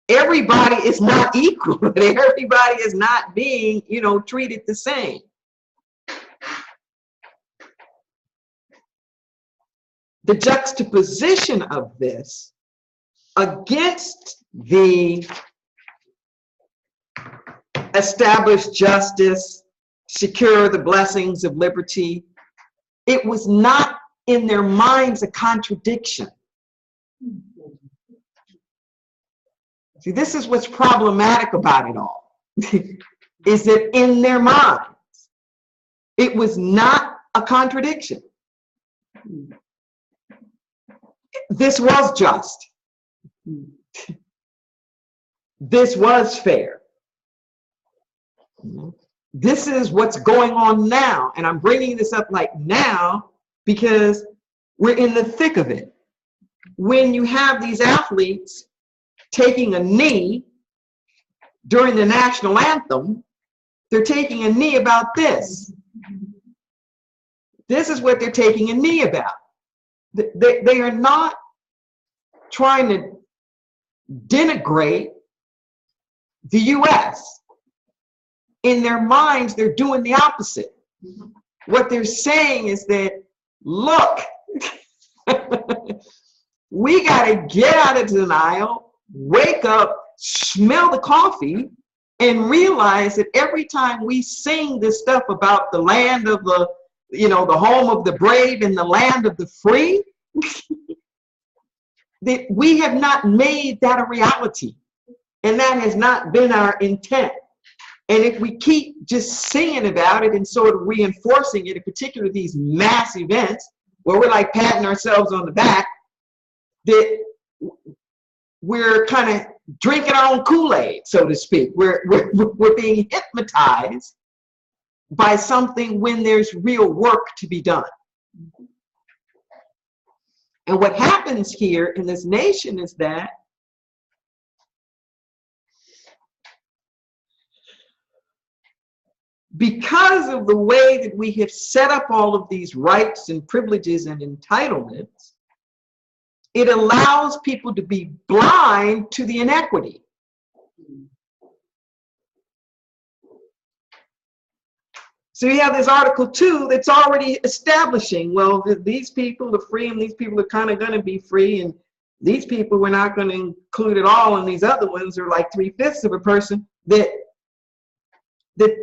everybody is not equal, that everybody is not being, treated the same. The juxtaposition of this against the established justice, secure the blessings of liberty, it was not in their minds a contradiction. See, this is what's problematic about it all, is that in their minds, it was not a contradiction. This was just. This was fair. This is what's going on now. And I'm bringing this up like now because we're in the thick of it. When you have these athletes taking a knee during the national anthem, they're taking a knee about this. This is what they're taking a knee about. They are not trying to denigrate the U.S. In their minds, they're doing the opposite. What they're saying is that, look, we got to get out of denial, wake up, smell the coffee, and realize that every time we sing this stuff about the land of the, the home of the brave and the land of the free, that we have not made that a reality. And that has not been our intent. And if we keep just singing about it and sort of reinforcing it, in particular these mass events where we're like patting ourselves on the back, that we're kind of drinking our own Kool-Aid, so to speak. We're being hypnotized by something when there's real work to be done. And what happens here in this nation is that because of the way that we have set up all of these rights and privileges and entitlements, it allows people to be blind to the inequity. So you have this Article 2 that's already establishing, well, these people are free and these people are kind of going to be free, and these people we're not going to include at all, and these other ones are like 3/5 of a person. That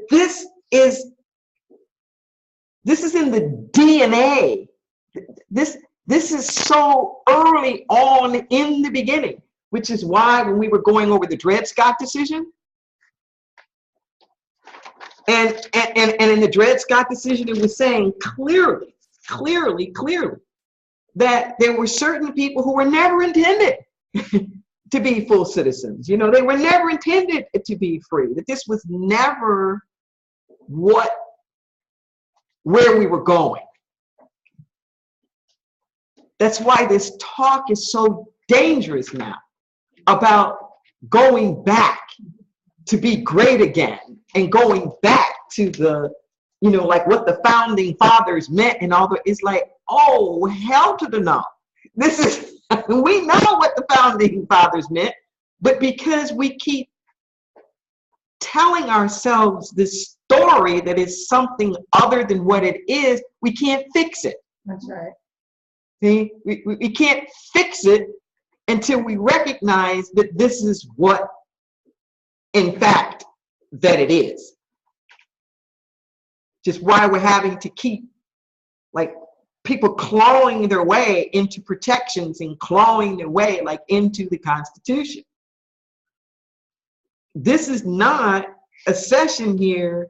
this is in the DNA. This This is so early on in the beginning, which is why when we were going over the Dred Scott decision, and in the Dred Scott decision, it was saying clearly that there were certain people who were never intended to be full citizens. You know, they were never intended to be free, that this was never where we were going. That's why this talk is so dangerous now about going back to be great again and going back to the, you know, like what the founding fathers meant and all that. It's like, oh, hell to the no. This is, we know what the founding fathers meant, but because we keep telling ourselves this story that is something other than what it is, we can't fix it. That's right. See, we can't fix it until we recognize that this is what, in fact, that it is. Just why we're having to keep, like, people clawing their way into protections and clawing their way, like, into the Constitution. This is not a session here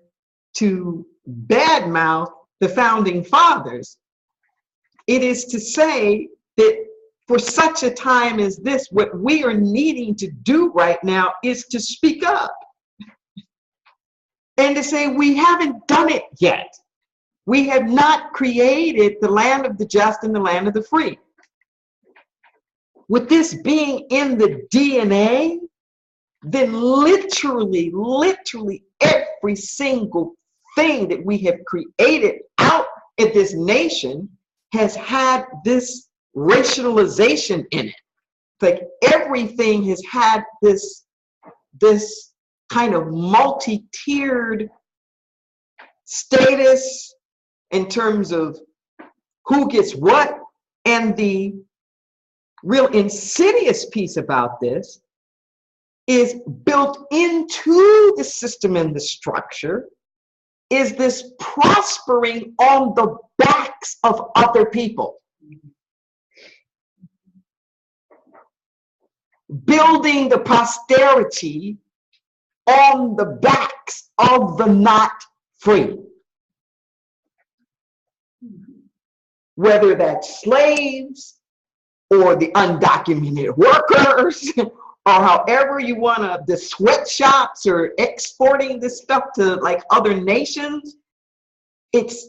to badmouth the founding fathers. It is to say that for such a time as this, what we are needing to do right now is to speak up and to say we haven't done it yet. We have not created the land of the just and the land of the free. With this being in the DNA, then literally every single thing that we have created out of this nation has had this racialization in it. Like everything has had this kind of multi-tiered status in terms of who gets what. And the real insidious piece about this is built into the system and the structure is this prospering on the backs of other people. Building the posterity on the backs of the not free. Whether that's slaves or the undocumented workers, or however you want to, the sweatshops or exporting this stuff to like other nations, it's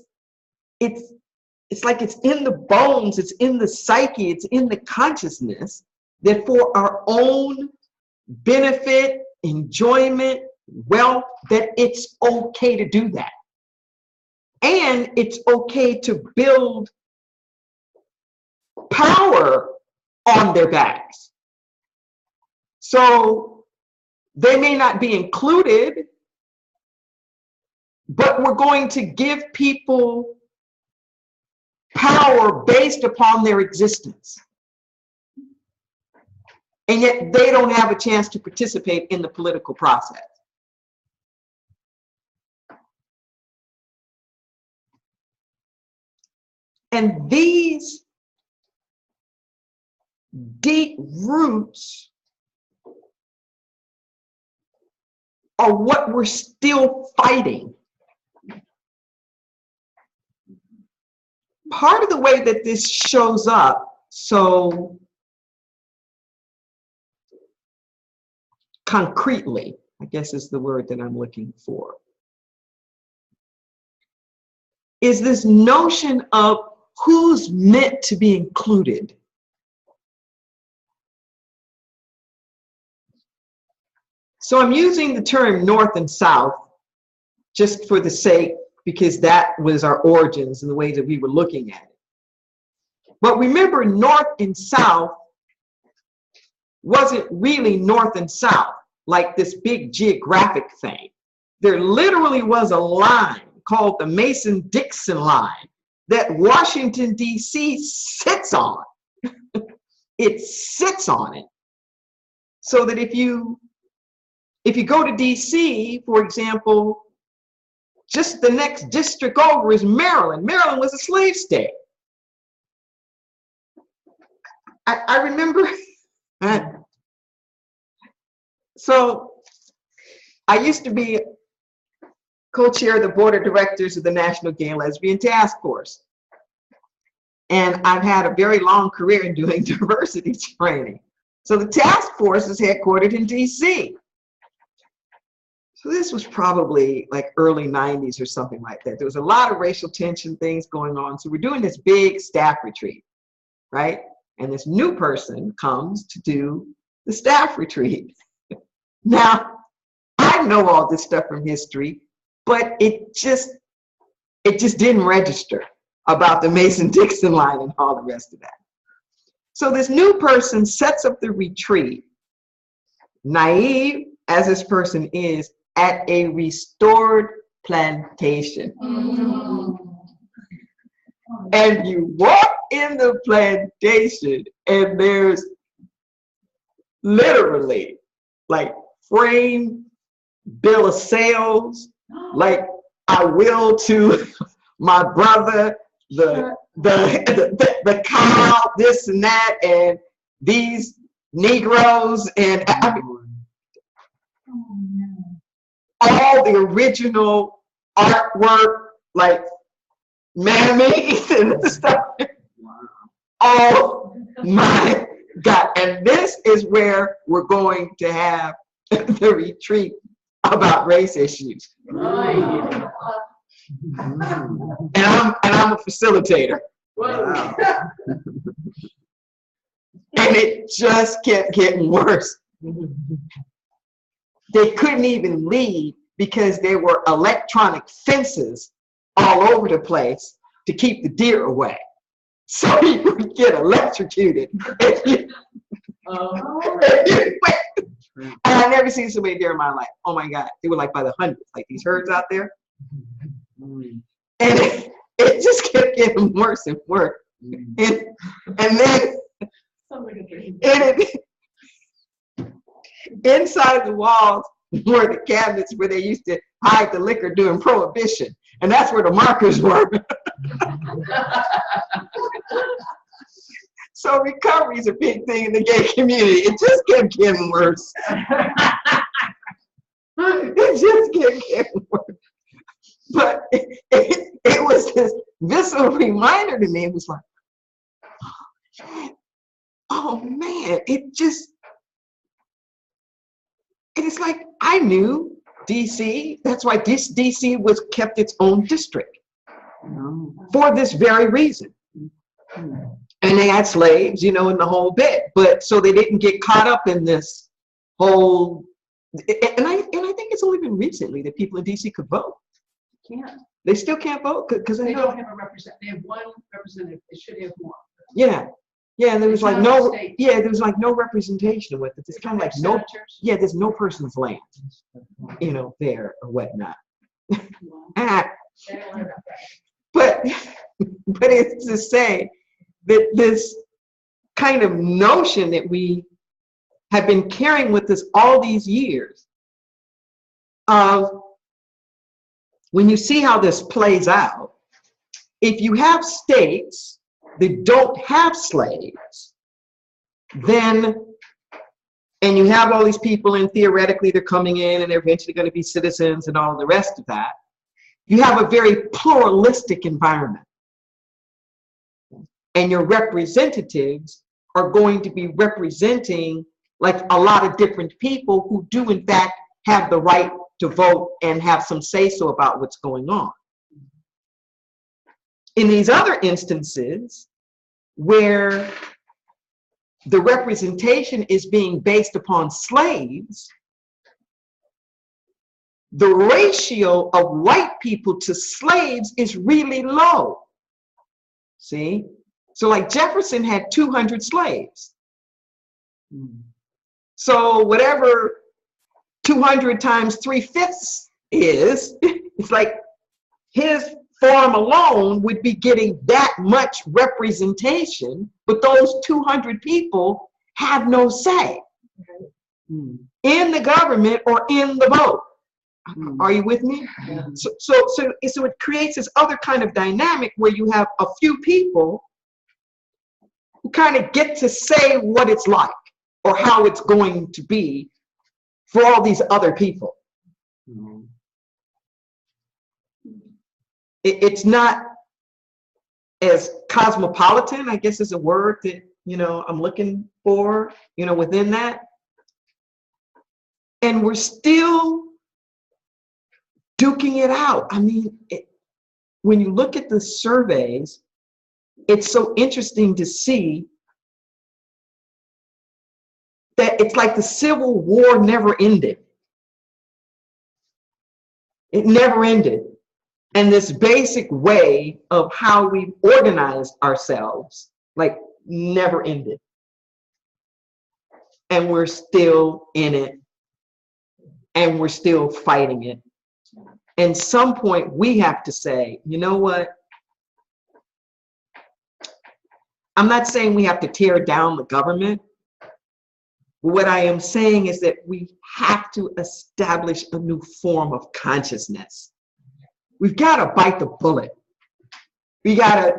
like it's in the bones, it's in the psyche, it's in the consciousness that for our own benefit, enjoyment, wealth, that it's okay to do that. And it's okay to build power on their backs. So they may not be included, but we're going to give people power based upon their existence. And yet they don't have a chance to participate in the political process. And these deep roots are what we're still fighting. Part of the way that this shows up so concretely, I guess is the word that I'm looking for, is this notion of who's meant to be included. So I'm using the term North and South just for the sake, because that was our origins and the way that we were looking at it. But remember, North and South wasn't really North and South, like this big geographic thing. There literally was a line called the Mason-Dixon line that Washington, D.C. sits on. It sits on it. So that if you go to D.C., for example, just the next district over is Maryland. Maryland was a slave state. I remember, so I used to be co-chair of the board of directors of the National Gay and Lesbian Task Force. And I've had a very long career in doing diversity training. So the task force is headquartered in DC. So this was probably like early 90s or something like that. There was a lot of racial tension things going on. So we're doing this big staff retreat, right? And this new person comes to do the staff retreat. Now, I know all this stuff from history, but it just didn't register about the Mason-Dixon line and all the rest of that. So this new person sets up the retreat, naive as this person is, at a restored plantation. And you walk in the plantation and there's literally like framed bill of sales, like I will to my brother, the cow, this and that, and these Negroes, and I mean, all the original artwork, like mammies and stuff. Oh my God. And this is where we're going to have the retreat about race issues. And I'm a facilitator. Wow. And it just kept getting worse. They couldn't even leave because there were electronic fences all over the place to keep the deer away. So you would get electrocuted. And I never seen so many deer in my life. Oh my God. They were like by the hundreds, like these herds out there. And it just kept getting worse and worse. And then inside the walls were the cabinets where they used to hide the liquor during Prohibition. And that's where the markers were. So recovery is a big thing in the gay community. It just kept getting worse. It just kept getting worse. But it was this visceral reminder to me. It was like, oh man, it's like I knew DC. That's why DC was kept its own district for this very reason. And they had slaves, you know, in the whole bit. But so they didn't get caught up in this whole. And I think it's only been recently that people in DC could vote. Can't. They still can't vote because They don't have a representative. They have one representative. They should have more. Yeah. Yeah, and there was It's like not a no, state. yeah, there was like no representation with it. It's kind of like no, Senators. yeah, there's no person's land, you know, there or whatnot. Well, But it's to say that this kind of notion that we have been carrying with us all these years of when you see how this plays out, if you have states that don't have slaves, then, and you have all these people and theoretically they're coming in and they're eventually going to be citizens and all the rest of that, you have a very pluralistic environment. And your representatives are going to be representing like a lot of different people who do in fact have the right to vote and have some say-so about what's going on. In these other instances where the representation is being based upon slaves, the ratio of white people to slaves is really low. See? So like Jefferson had 200 slaves. So whatever 200 times 3/5 is, it's like his farm alone would be getting that much representation, but those 200 people have no say in the government or in the vote. Are you with me? So it creates this other kind of dynamic where you have a few people who kind of get to say what it's like or how it's going to be for all these other people. It's not as cosmopolitan, I guess is a word that, you know, I'm looking for, you know, within that. And we're still duking it out. I mean, when you look at the surveys, it's so interesting to see that it's like the Civil War never ended. It never ended. And this basic way of how we organize ourselves, like, never ended. And we're still in it. And we're still fighting it. And some point we have to say, you know what? I'm not saying we have to tear down the government. What I am saying is that we have to establish a new form of consciousness. We've got to bite the bullet. We got to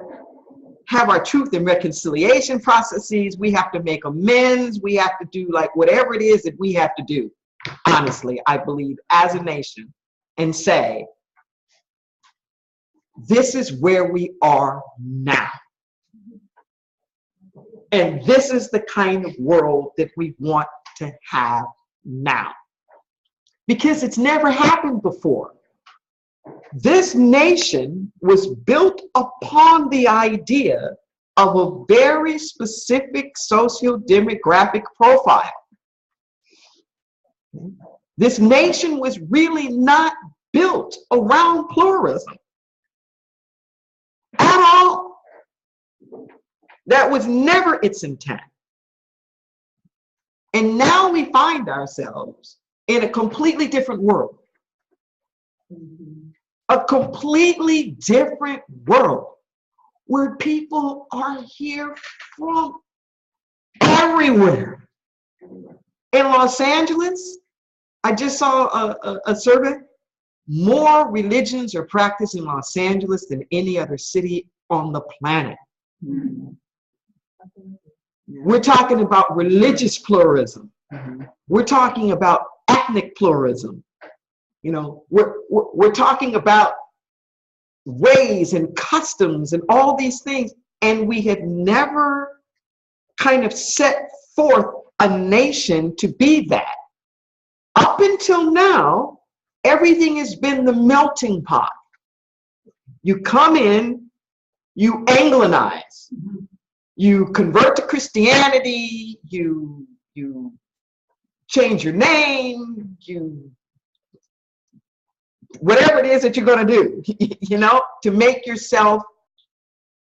have our truth and reconciliation processes. We have to make amends. We have to do like whatever it is that we have to do. Honestly, I believe as a nation, and say, this is where we are now. And this is the kind of world that we want to have now. Because it's never happened before. This nation was built upon the idea of a very specific socio-demographic profile. This nation was really not built around pluralism at all. That was never its intent. And now we find ourselves in a completely different world. A completely different world where people are here from everywhere. In Los Angeles, I just saw a survey. More religions are practiced in Los Angeles than any other city on the planet. We're talking about religious pluralism. We're talking about ethnic pluralism. You know, we're talking about ways and customs and all these things. And we had never kind of set forth a nation to be that. Up until now, everything has been the melting pot. You come in, you Anglinize, you convert to Christianity, you change your name, whatever it is that you're going to do, you know, to make yourself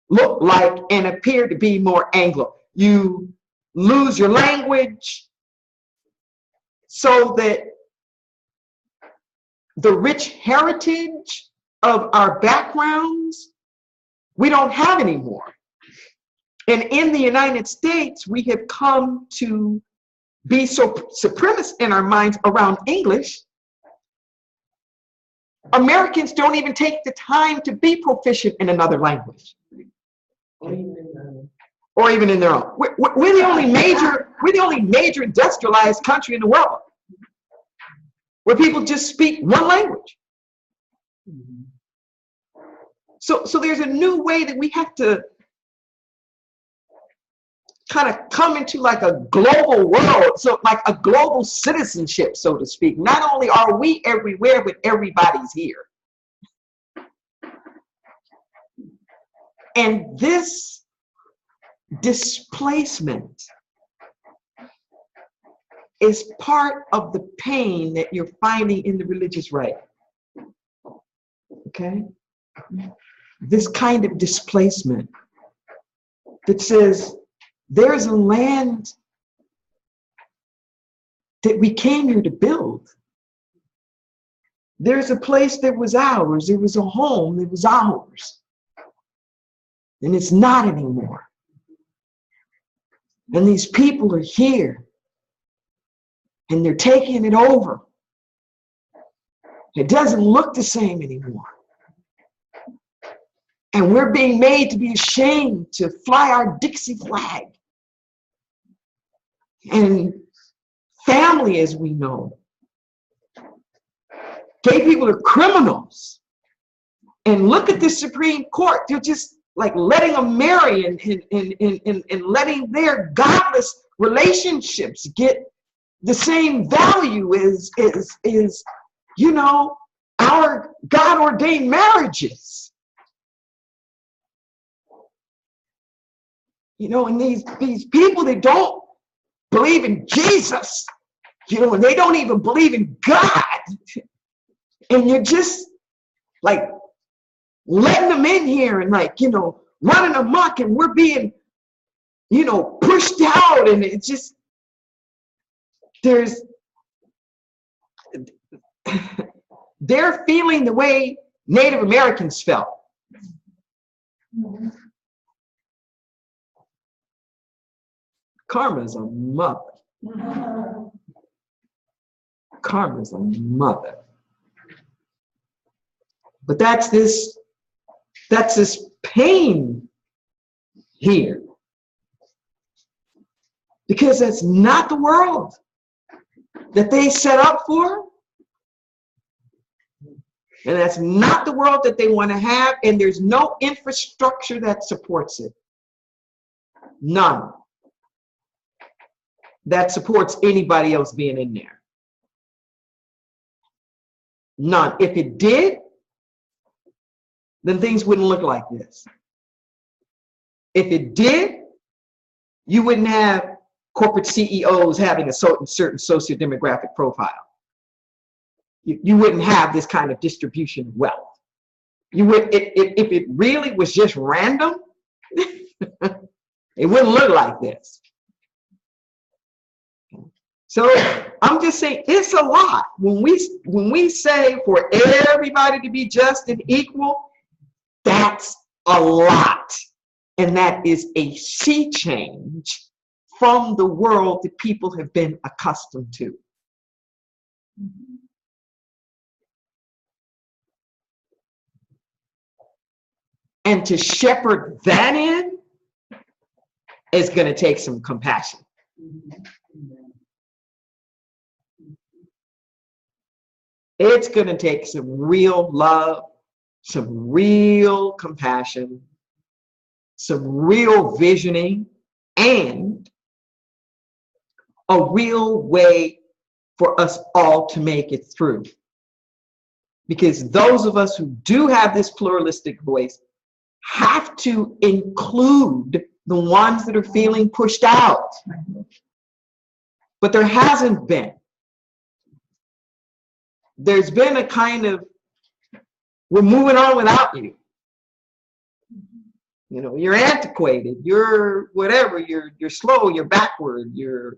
look like and appear to be more Anglo. You lose your language so that the rich heritage of our backgrounds, we don't have anymore. And in the United States, we have come to be so supremacist in our minds around English. Americans don't even take the time to be proficient in another language. Or even in their own. We're the only major industrialized country in the world where people just speak one language. So there's a new way that we have to kind of come into like a global world, so like a global citizenship, so to speak. Not only are we everywhere, but everybody's here. And this displacement is part of the pain that you're finding in the religious right. Okay? This kind of displacement that says, there's a land that we came here to build. There's a place that was ours. It was a home that was ours. And it's not anymore. And these people are here. And they're taking it over. It doesn't look the same anymore. And we're being made to be ashamed to fly our Dixie flag. And family, as we know, gay people are criminals. And look at the Supreme Court. They're just like letting them marry and letting their godless relationships get the same value as you know, our God-ordained marriages. You know, and these people that don't believe in Jesus, you know, and they don't even believe in God. And you're just like letting them in here and like, you know, running amok, and we're being, you know, pushed out. And it's just, they're feeling the way Native Americans felt. Karma's a mother. Karma's a mother. But that's this pain here. Because that's not the world that they set up for. And that's not the world that they want to have. And there's no infrastructure that supports it. None. That supports anybody else being in there. None. If it did, then things wouldn't look like this. If it did, you wouldn't have corporate CEOs having a certain socio-demographic profile. You wouldn't have this kind of distribution of wealth. You would, if it really was just random, it wouldn't look like this. So I'm just saying it's a lot. When we say for everybody to be just and equal, that's a lot. And that is a sea change from the world that people have been accustomed to. And to shepherd that in is going to take some compassion. It's going to take some real love, some real compassion, some real visioning, and a real way for us all to make it through. Because those of us who do have this pluralistic voice have to include the ones that are feeling pushed out. But there hasn't been. There's been a kind of, we're moving on without you. You know, you're antiquated, you're whatever, you're slow, you're backward, you're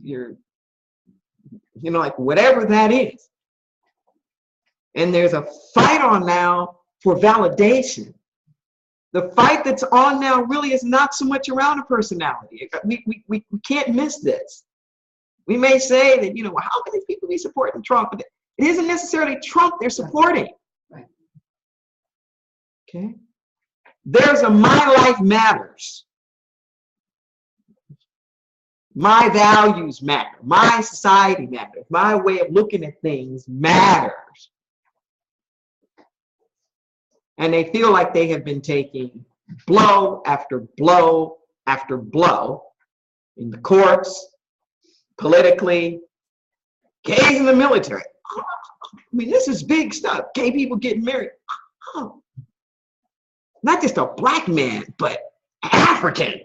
you know, like whatever that is. And there's a fight on now for validation. The fight that's on now really is not so much around a personality. We can't miss this. We may say that, you know, how can these people be supporting Trump? But it isn't necessarily Trump they're supporting. Right. Okay. There's a my life matters. My values matter. My society matters. My way of looking at things matters. And they feel like they have been taking blow after blow after blow in the courts, politically, gays in the military. I mean, this is big stuff. Gay people getting married. Not just a black man, but African.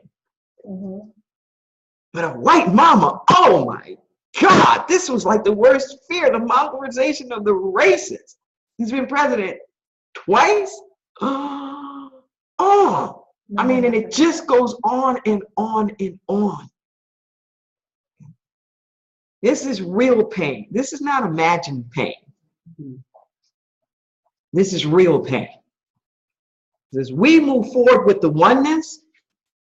But a white mama. Oh my God, this was like the worst fear, the monetization of the races. He's been president twice. I mean, and it just goes on and on and on. This is real pain. This is not imagined pain. This is real pain. As we move forward with the oneness,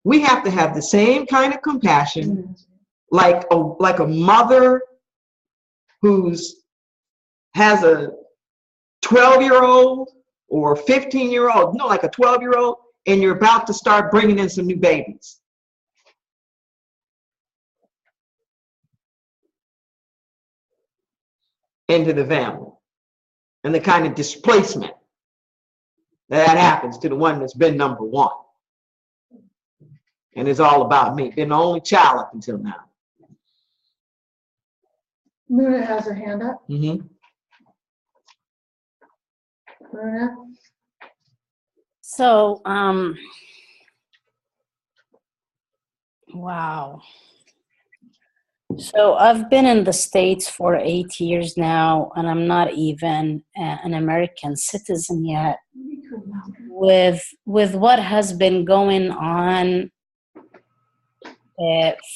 we have to have the same kind of compassion, like a mother who's has a 12-year-old or 15-year-old, no, like a 12-year-old, and you're about to start bringing in some new babies. Into the family. And the kind of displacement that happens to the one that's been number one. And it's all about me. Been the only child up until now. Muna has her hand up. Mm-hmm. Muna. So, wow. So I've been in the States for 8 years now, and I'm not even an American citizen yet. With what has been going on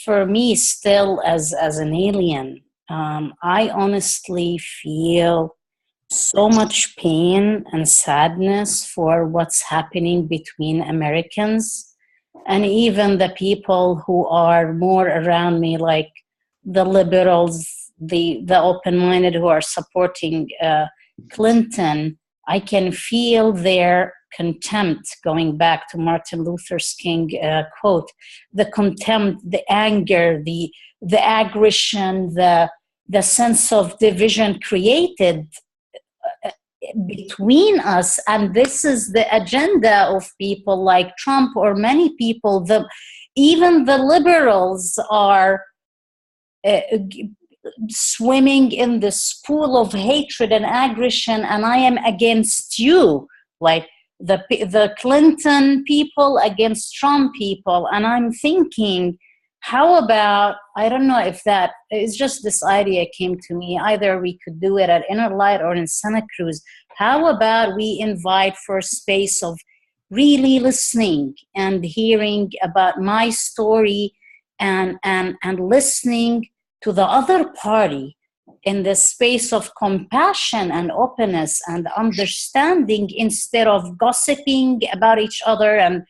for me still as an alien, I honestly feel so much pain and sadness for what's happening between Americans and even the people who are more around me, like the liberals, the open-minded who are supporting Clinton. I can feel their contempt, going back to Martin Luther King quote, the contempt, the anger, the aggression, the sense of division created between us. And this is the agenda of people like Trump or many people. Even the liberals are swimming in this pool of hatred and aggression, and I am against you, like the Clinton people against Trump people. And I'm thinking, how about, I don't know if that is just this idea came to me, either we could do it at Inner Light or in Santa Cruz. How about we invite for a space of really listening and hearing about my story and listening to the other party in the space of compassion and openness and understanding, instead of gossiping about each other and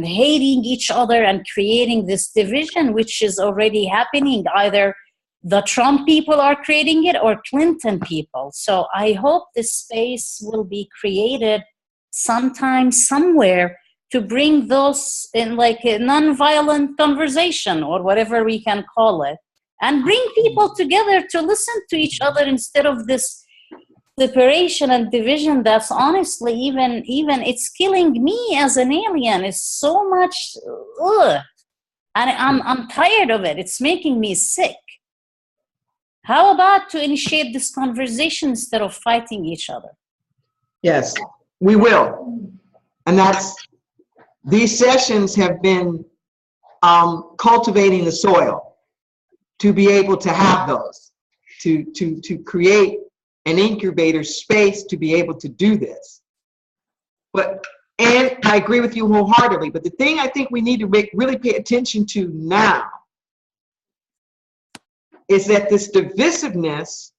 hating each other and creating this division, which is already happening. Either the Trump people are creating it or Clinton people. So I hope this space will be created sometime, somewhere, to bring those in like a nonviolent conversation or whatever we can call it, and bring people together to listen to each other instead of this separation and division that's honestly even it's killing me as an alien. It's so much and I'm tired of it. It's making me sick. How about to initiate this conversation instead of fighting each other? Yes, we will. And these sessions have been cultivating the soil to be able to have those, to create an incubator space to be able to do this. And I agree with you wholeheartedly, but the thing I think we need to really pay attention to now is that this divisiveness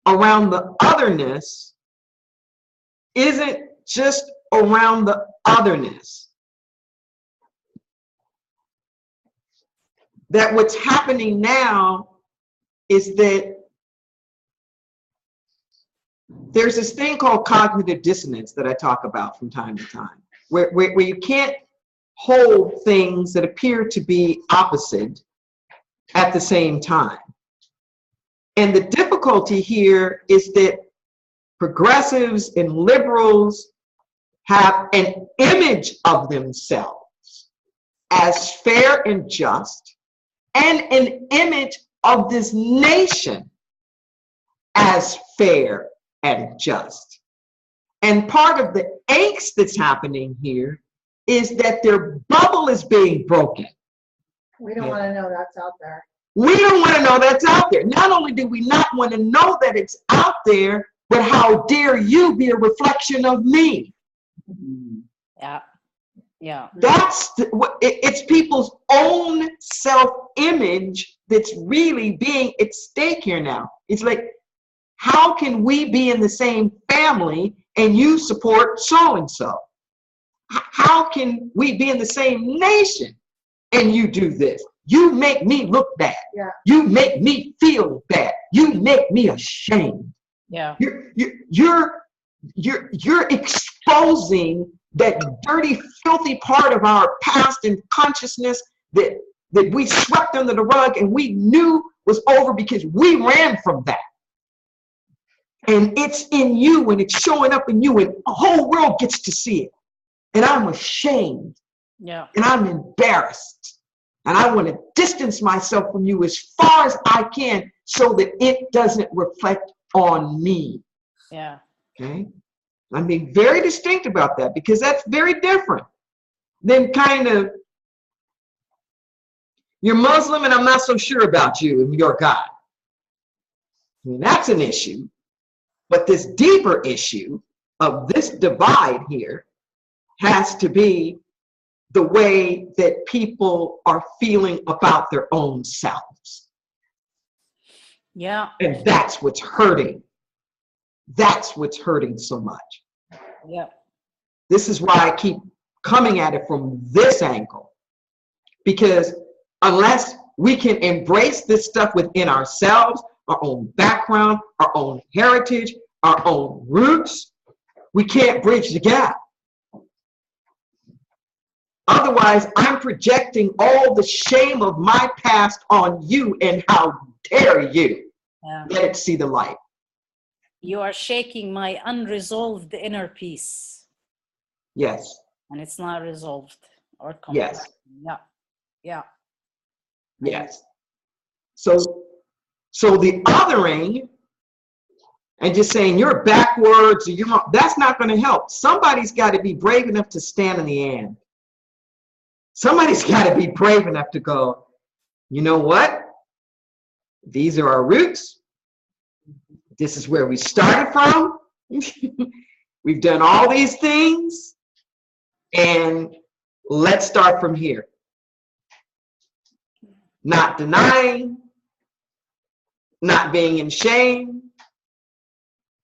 around the otherness isn't just around the otherness. That what's happening now is that there's this thing called cognitive dissonance that I talk about from time to time, where you can't hold things that appear to be opposite at the same time. And the difficulty here is that progressives and liberals have an image of themselves as fair and just, and an image of this nation as fair and just. And part of the angst that's happening here is that their bubble is being broken. We don't want to know that's out there. We don't want to know that's out there. Not only do we not want to know that it's out there, but how dare you be a reflection of me? Yeah. It's people's own self-image that's really being at stake here now. It's like, how can we be in the same family and you support so-and-so? How can we be in the same nation and you do this? You make me look bad. Yeah. You make me feel bad. You make me ashamed. Yeah. You're exposing that dirty, filthy part of our past and consciousness that we swept under the rug and we knew was over because we ran from that. And it's in you and it's showing up in you and the whole world gets to see it. And I'm ashamed. Yeah. And I'm embarrassed. And I want to distance myself from you as far as I can so that it doesn't reflect on me. Yeah. Okay? I'm being very distinct about that because that's very different than kind of, you're Muslim and I'm not so sure about you and your God. I mean, that's an issue. But this deeper issue of this divide here has to be the way that people are feeling about their own selves. Yeah. And that's what's hurting. That's what's hurting so much. Yeah. This is why I keep coming at it from this angle. Because unless we can embrace this stuff within ourselves, our own background, our own heritage, our own roots, we can't bridge the gap. Otherwise, I'm projecting all the shame of my past on you, and how dare you let it see the light. You are shaking my unresolved inner peace. Yes. And it's not resolved or complete. Yes. Yeah. Yeah. Yes. So the othering and just saying you're backwards or you're, that's not going to help. Somebody's got to be brave enough to stand in the end. Somebody's got to be brave enough to go, you know what? These are our roots. This is where we started from. We've done all these things. And let's start from here. Not denying, not being in shame,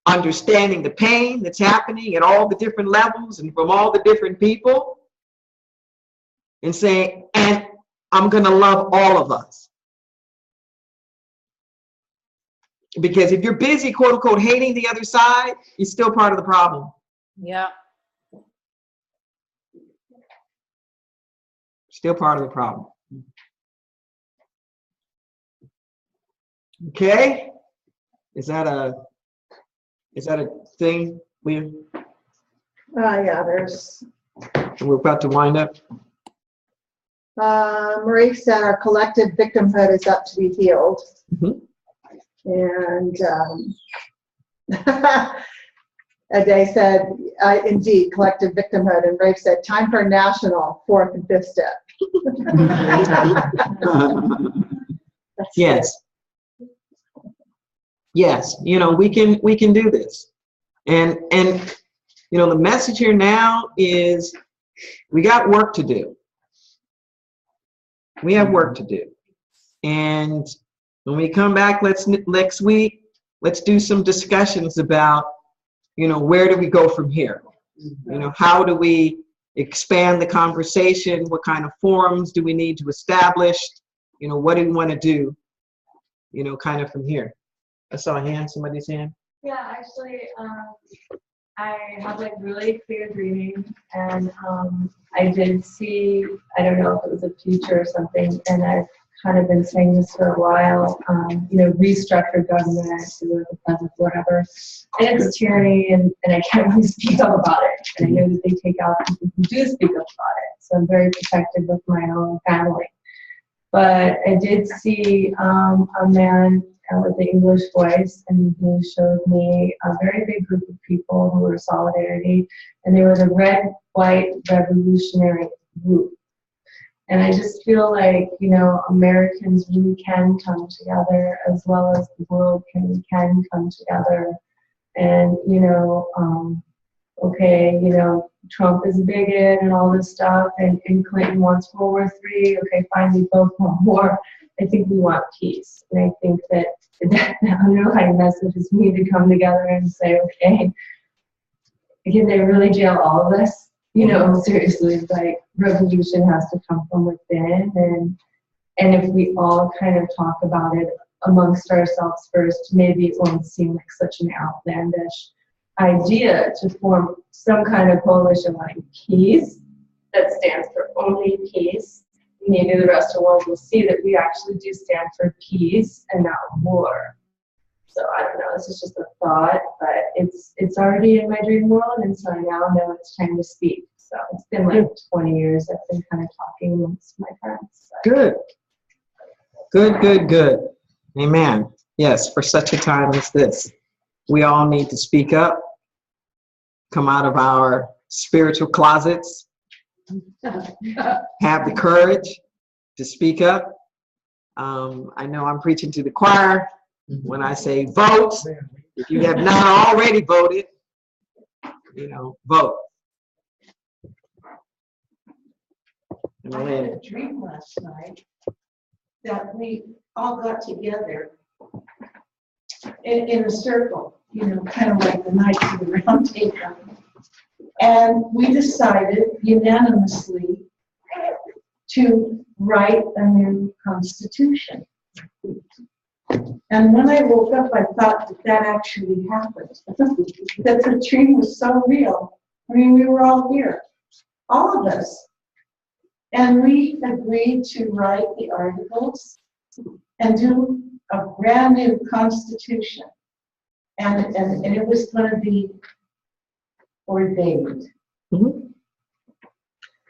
understanding the pain that's happening at all the different levels and from all the different people. And saying, and I'm going to love all of us. Because if you're busy, quote unquote, hating the other side, you're still part of the problem. Yeah. Still part of the problem. Okay? Is that a thing we? Yeah, there's. We're about to wind up. Marie said our collective victimhood is up to be healed. Mm-hmm. And Ade said, indeed, collective victimhood. And Rafe said, time for a national 4th and 5th step. Yes. Yes, you know, we can do this. And you know, the message here now is we got work to do. We have work to do. And when we come back next week, let's do some discussions about, you know, where do we go from here? You know, how do we expand the conversation? What kind of forums do we need to establish? You know, what do we want to do, you know, kind of from here? I saw a hand, somebody's hand. Yeah, actually, I have like really clear dreaming, and I did see, I don't know if it was a future or something, and I've kind of been saying this for a while, you know, restructured government, or the present, whatever, and it's tyranny, and I can't really speak up about it, and I know that they take out people who do speak up about it, so I'm very protective with my own family. But I did see a man with the English voice, and he showed me a very big group of people who were solidarity, and they were the red, white revolutionary group. And I just feel like, you know, Americans really can come together, as well as the world can come together. And, you know, okay, you know, Trump is a bigot and all this stuff, and Clinton wants World War III. Okay, fine, we both want war. I think we want peace. And I think that the underlying message is we need to come together and say, okay, can they really jail all of us? You know, seriously, like, revolution has to come from within. And if we all kind of talk about it amongst ourselves first. Maybe it won't seem like such an outlandish idea to form some kind of coalition like peace that stands for only peace. Maybe the rest of the world will see that we actually do stand for peace and not war. So I don't know, this is just a thought, but it's already in my dream world, and so I now know it's time to speak. So it's been like 20 years I've been kind of talking amongst my friends. Good. Good, good, good. Amen. Yes, for such a time as this, we all need to speak up, come out of our spiritual closets, have the courage to speak up. I know I'm preaching to the choir when I say vote. If you have not already voted, vote. I had a dream last night that we all got together in a circle, kind of like the Knights of the Round Table. And we decided unanimously to write a new constitution. And when I woke up, I thought that actually happened. That the dream was so real. I mean, we were all here, all of us. And we agreed to write the articles and do a brand new constitution. And it was going to be ordained. Mm-hmm.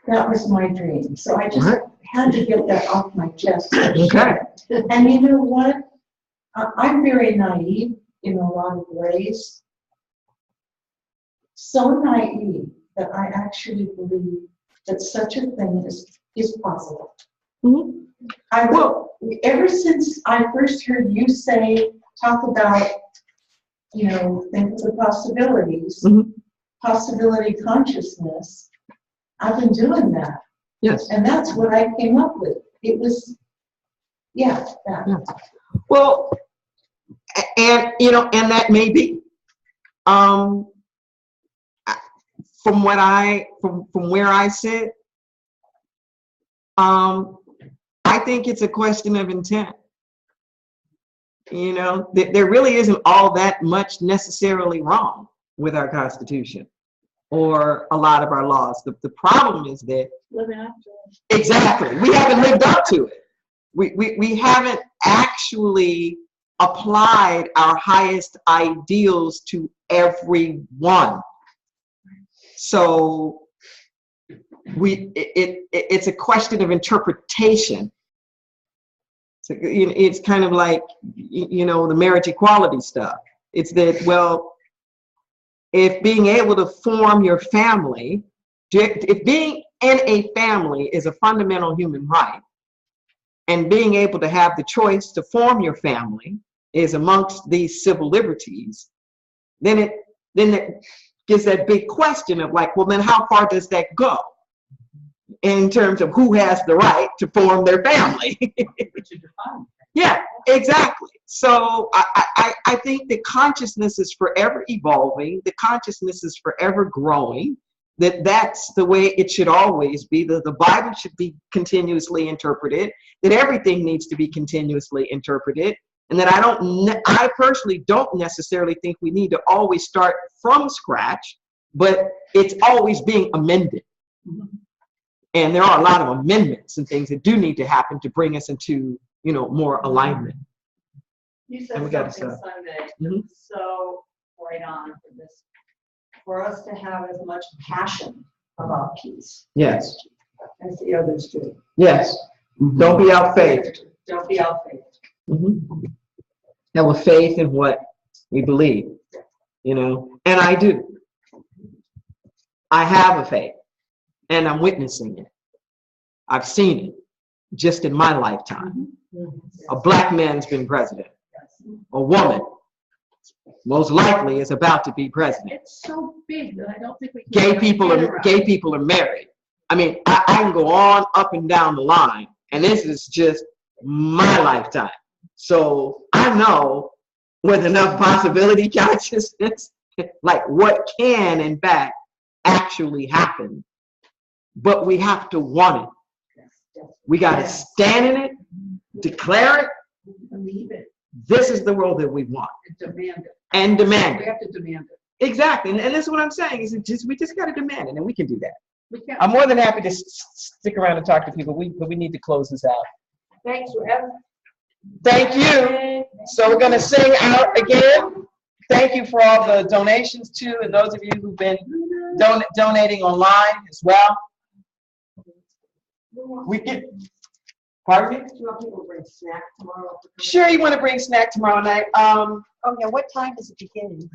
That was my dream. So I just had to get that off my chest. Okay. And you know what? I'm very naive in a lot of ways. So naive that I actually believe that such a thing is possible. Mm-hmm. Ever since I first heard you talk about, think of the possibilities, possibility consciousness, I've been doing that. Yes. And that's what I came up with. It was, that. Yeah. Well, and that may be, from where I sit, I think it's a question of intent. There really isn't all that much necessarily wrong with our Constitution or a lot of our laws. The problem is that exactly, we haven't lived up to it. We haven't actually applied our highest ideals to everyone. So it's a question of interpretation. So, it's kind of like, the marriage equality stuff. It's that, well, if being able to form your family, if being in a family is a fundamental human right, and being able to have the choice to form your family is amongst these civil liberties, then it gives that big question of like, well, then how far does that go in terms of who has the right to form their family? Yeah, exactly. So I think that consciousness is forever evolving. The consciousness is forever growing. That's the way it should always be. The Bible should be continuously interpreted, that everything needs to be continuously interpreted, and that I personally don't necessarily think we need to always start from scratch, but it's always being amended. And there are a lot of amendments and things that do need to happen to bring us into, more alignment. You said And we something got to Sunday, so right on for this. For us to have as much passion about peace Yes. as the others do. Yes. Don't be outfaith. Don't be outfaith. Have a faith in what we believe, and I do. I have a faith, and I'm witnessing it. I've seen it just in my lifetime. A black man's been president. A woman, most likely, is about to be president. It's so big that I don't think we can. Gay people are married. I mean, I can go on up and down the line, and this is just my lifetime. So I know with enough possibility consciousness, like what can in fact actually happen. But we have to want it. We got to stand in it, declare it, Believe it. this is the world that we want. Demand it. And demand We it. have to demand it. Exactly. And that's what I'm saying, is we just got to demand it, and we can do that. We can't. I'm more than happy to stick around and talk to people, but we need to close this out. Thanks, Rev. Thank you. So we're going to sing out again. Thank you for all the donations too, and those of you who've been donating online as well. We get, pardon me? Do you want people to bring snack tomorrow? Sure, you want to bring snack tomorrow night. Oh, yeah, what time is it beginning?